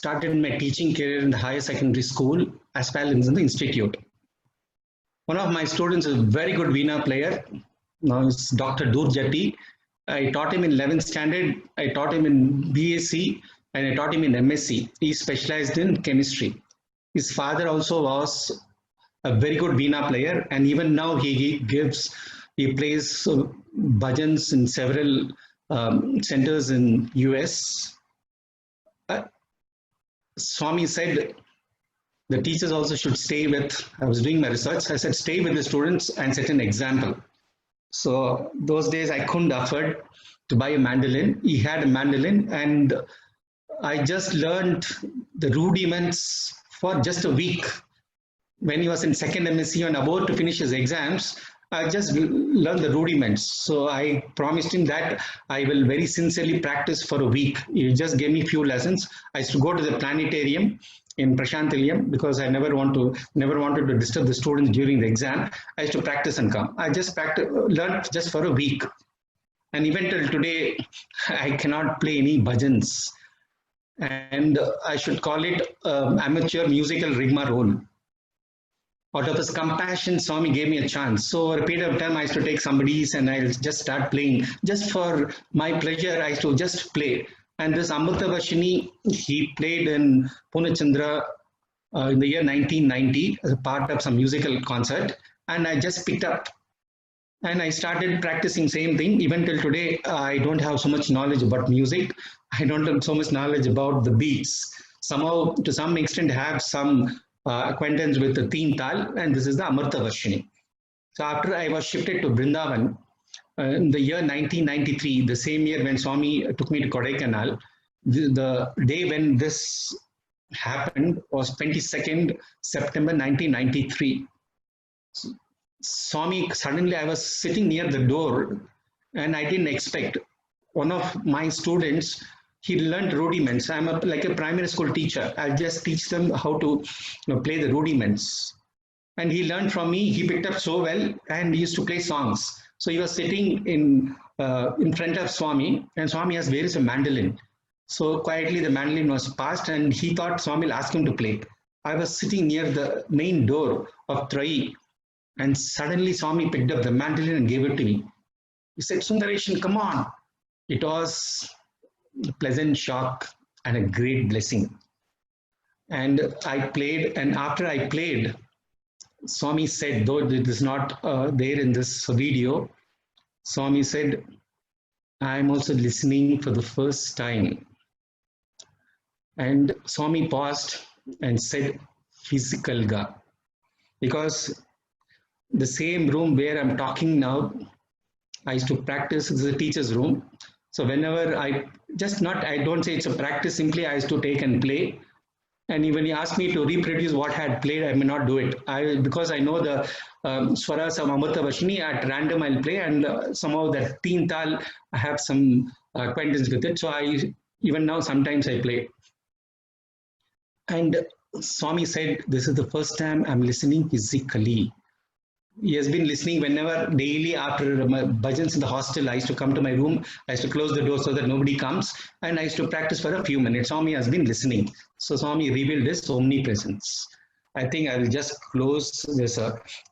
started my teaching career in the higher secondary school as well as in the institute. One of my students is a very good Veena player. Now it's Dr. Durjati. I taught him in 11th standard, I taught him in BSc, and I taught him in MSc. He specialized in chemistry. His father also was a very good Veena player, and even now he plays bhajans in several centers in US. Swami said the teachers also should stay with, I was doing my research, I said stay with the students and set an example. So those days I couldn't afford to buy a mandolin. He had a mandolin, and I just learned the rudiments for just a week. When he was in second MSc and about to finish his exams, I just learned the rudiments. So I promised him that I will very sincerely practice for a week. He just gave me a few lessons. I used to go to the planetarium in Prashantilyam because I never wanted to disturb the students during the exam. I used to practice and come. I just learned just for a week. And even till today, I cannot play any bhajans. And I should call it amateur musical rigmarole. Out of his compassion, Swami gave me a chance. So over a period of time, I used to take somebody's and I'll just start playing. Just for my pleasure, I used to just play. And this Amrita Varshini, he played in Punachandra in the year 1990 as a part of some musical concert. And I just picked up. And I started practicing same thing. Even till today, I don't have so much knowledge about music. I don't have so much knowledge about the beats. Somehow, to some extent, have some acquaintance with the Teen Tal, and this is the Amrita Varshini. So after I was shifted to Vrindavan, in the year 1993, the same year when Swami took me to Kodaikanal, the day when this happened was 22nd September 1993. Swami, suddenly I was sitting near the door and I didn't expect. One of my students, he learned rudiments. I'm like a primary school teacher. I'll just teach them how to play the rudiments. And he learned from me, he picked up so well, and he used to play songs. So he was sitting in front of Swami, and Swami has various mandolin. So quietly the mandolin was passed, and he thought Swami will ask him to play. I was sitting near the main door of Trai, and suddenly Swami picked up the mandolin and gave it to me. He said, Sundareshan, come on. It was a pleasant shock and a great blessing. And I played, and after I played, Swami said, though it is not there in this video, Swami said, I am also listening for the first time. And Swami paused and said, physical ga. Because the same room where I'm talking now, I used to practice, this is a teacher's room. So whenever I don't say it's a practice, simply I used to take and play. And when he asked me to reproduce what I had played, I may not do it. Because I know the swaras of Amrita Varshini, at random I'll play, and somehow that Teen Tal, I have some acquaintance with it. So even now sometimes I play. And Swami said, this is the first time I'm listening physically. He has been listening whenever daily after my bhajans in the hostel. I used to come to my room. I used to close the door so that nobody comes, and I used to practice for a few minutes. Swami has been listening. So Swami revealed his omnipresence. I think I will just close this.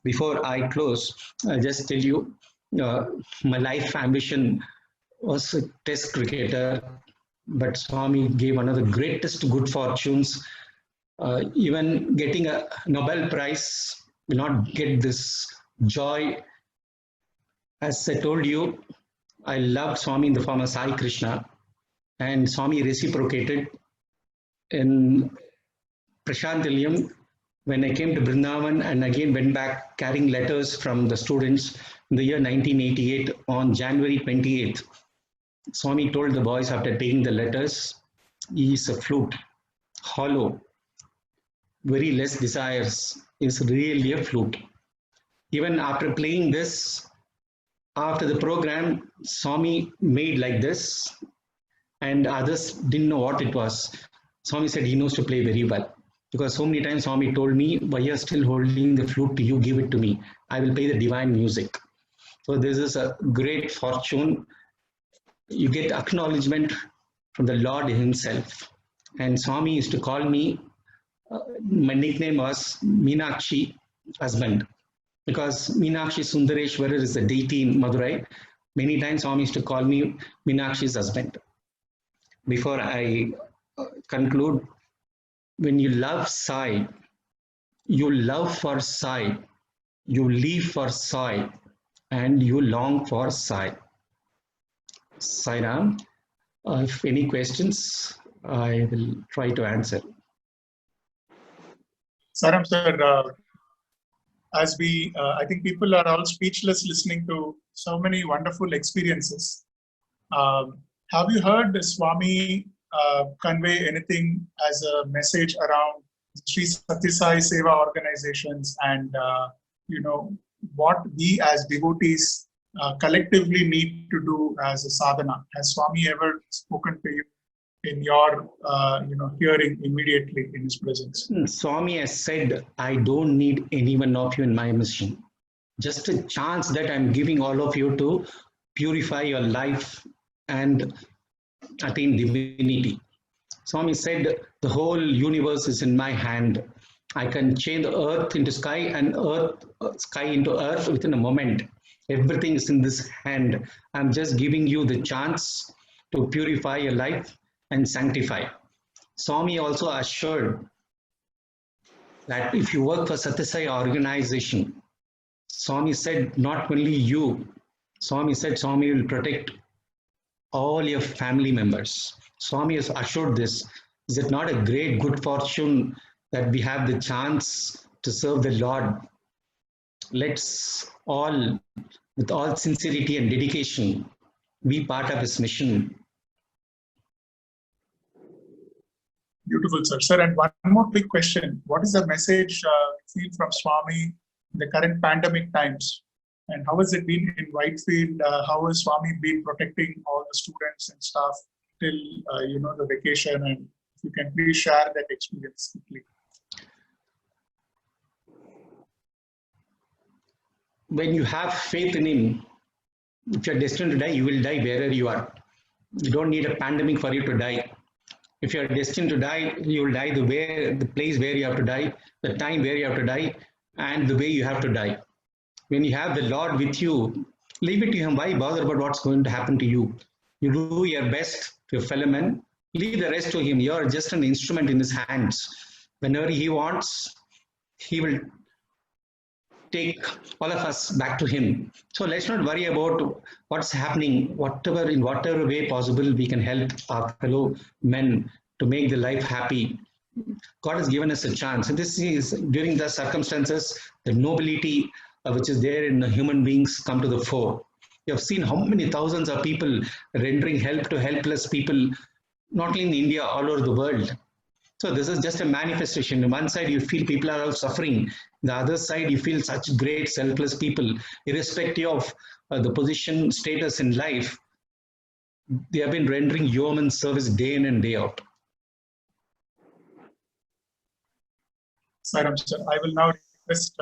Before I close, I'll just tell you my life ambition was a test cricketer, but Swami gave one of the greatest good fortunes. Even getting a Nobel Prize will not get this joy. As I told you, I loved Swami in the form of Sai Krishna, and Swami reciprocated. In Prashantilyam, when I came to Vrindavan and again went back carrying letters from the students in the year 1988, on January 28th, Swami told the boys after taking the letters, he is a flute, hollow, very less desires, is really a flute. Even after playing this, after the program, Swami made like this, and others didn't know what it was. Swami said he knows to play very well, because so many times Swami told me, why you're still holding the flute, you give it to me. I will play the divine music. So this is a great fortune. You get acknowledgement from the Lord himself. And Swami used to call me, my nickname was Meenakshi, husband, because Meenakshi Sundareshwarar is a deity in Madurai. Many times Swami used to call me Meenakshi's husband. Before I conclude, when you love Sai, you love for Sai, you live for Sai, and you long for Sai. Sai Ram, if any questions, I will try to answer. Saram sir, I think people are all speechless listening to so many wonderful experiences. Have you heard Swami convey anything as a message around Sri Sathya Sai Seva organizations and what we as devotees collectively need to do as a sadhana? Has Swami ever spoken to you in your hearing immediately in his presence? Swami has said, I don't need any one of you in my mission. Just a chance that I'm giving all of you to purify your life and attain divinity. Swami said, the whole universe is in my hand. I can change the earth into sky and sky into earth within a moment. Everything is in this hand. I'm just giving you the chance to purify your life and sanctify. Swami also assured that if you work for Sathya Sai organization, Swami said, not only you, Swami said Swami will protect all your family members. Swami has assured this. Is it not a great good fortune that we have the chance to serve the Lord? Let's all, with all sincerity and dedication, be part of his mission. Beautiful, sir. Sir, and one more quick question. What is the message you feel from Swami in the current pandemic times? And how has it been in Whitefield? How has Swami been protecting all the students and staff till the vacation? And if you can please share that experience quickly. When you have faith in him, if you're destined to die, you will die wherever you are. You don't need a pandemic for you to die. If you're destined to die, you will die the place where you have to die, the time where you have to die, and the way you have to die. When you have the Lord with you, leave it to him. Why bother about what's going to happen to you? You do your best to your fellow men, leave the rest to him. You're just an instrument in his hands. Whenever he wants, he will take all of us back to him. So let's not worry about what's happening. In whatever way possible, we can help our fellow men to make their life happy. God has given us a chance. And this is during the circumstances, the nobility which is there in human beings come to the fore. You have seen how many thousands of people rendering help to helpless people, not only in India, all over the world. So this is just a manifestation. On one side, you feel people are all suffering. The other side, you feel such great selfless people, irrespective of the position, status in life. They have been rendering yeoman service day in and day out. Saram sir, I will now request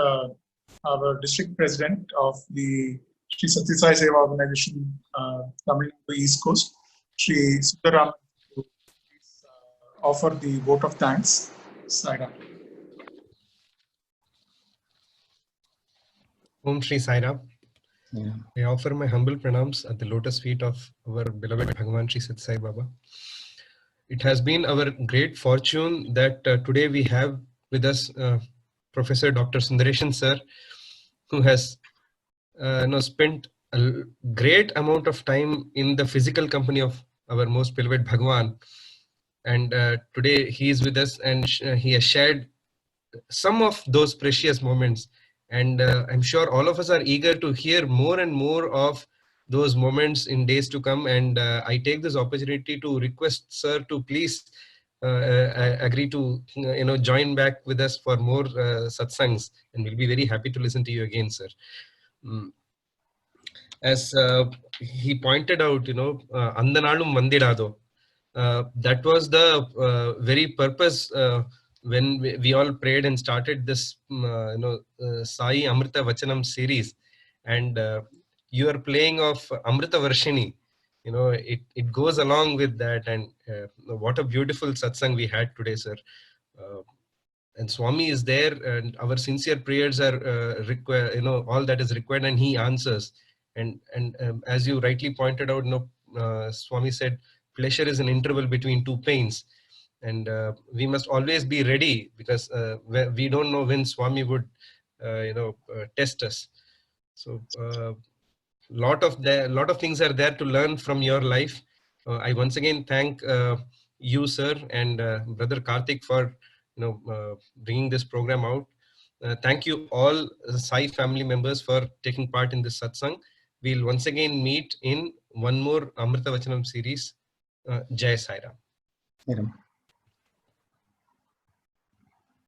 our district president of the Sri Sathya Sai Seva organization, Tamil Nadu East Coast, Sri Sundaram, to please offer the vote of thanks. Saram. Om Shri Sai Ram. Yeah. I offer my humble pranams at the lotus feet of our beloved Bhagavan Shri Sathya Sai Baba. It has been our great fortune that today we have with us Professor Dr. Sundareshan sir, who has spent a great amount of time in the physical company of our most beloved Bhagavan. And today he is with us, and he has shared some of those precious moments. And I'm sure all of us are eager to hear more and more of those moments in days to come. And I take this opportunity to request sir to please agree to join back with us for more satsangs, and we'll be very happy to listen to you again, sir. As he pointed out, Andanalum Mandidado, that was the very purpose when we all prayed and started this Sai Amrita Vachanam series. And you are playing of Amrita Varshini, it goes along with that. And what a beautiful satsang we had today, sir. And Swami is there, and our sincere prayers are required, all that is required, and he answers. And as you rightly pointed out, Swami said, pleasure is an interval between two pains. And we must always be ready, because we don't know when Swami would, test us. So lot of things are there to learn from your life. I once again thank you, sir, and Brother Karthik for bringing this program out. Thank you all Sai family members for taking part in this satsang. We'll once again meet in one more Amrita Vachanam series. Jai Sai Ram.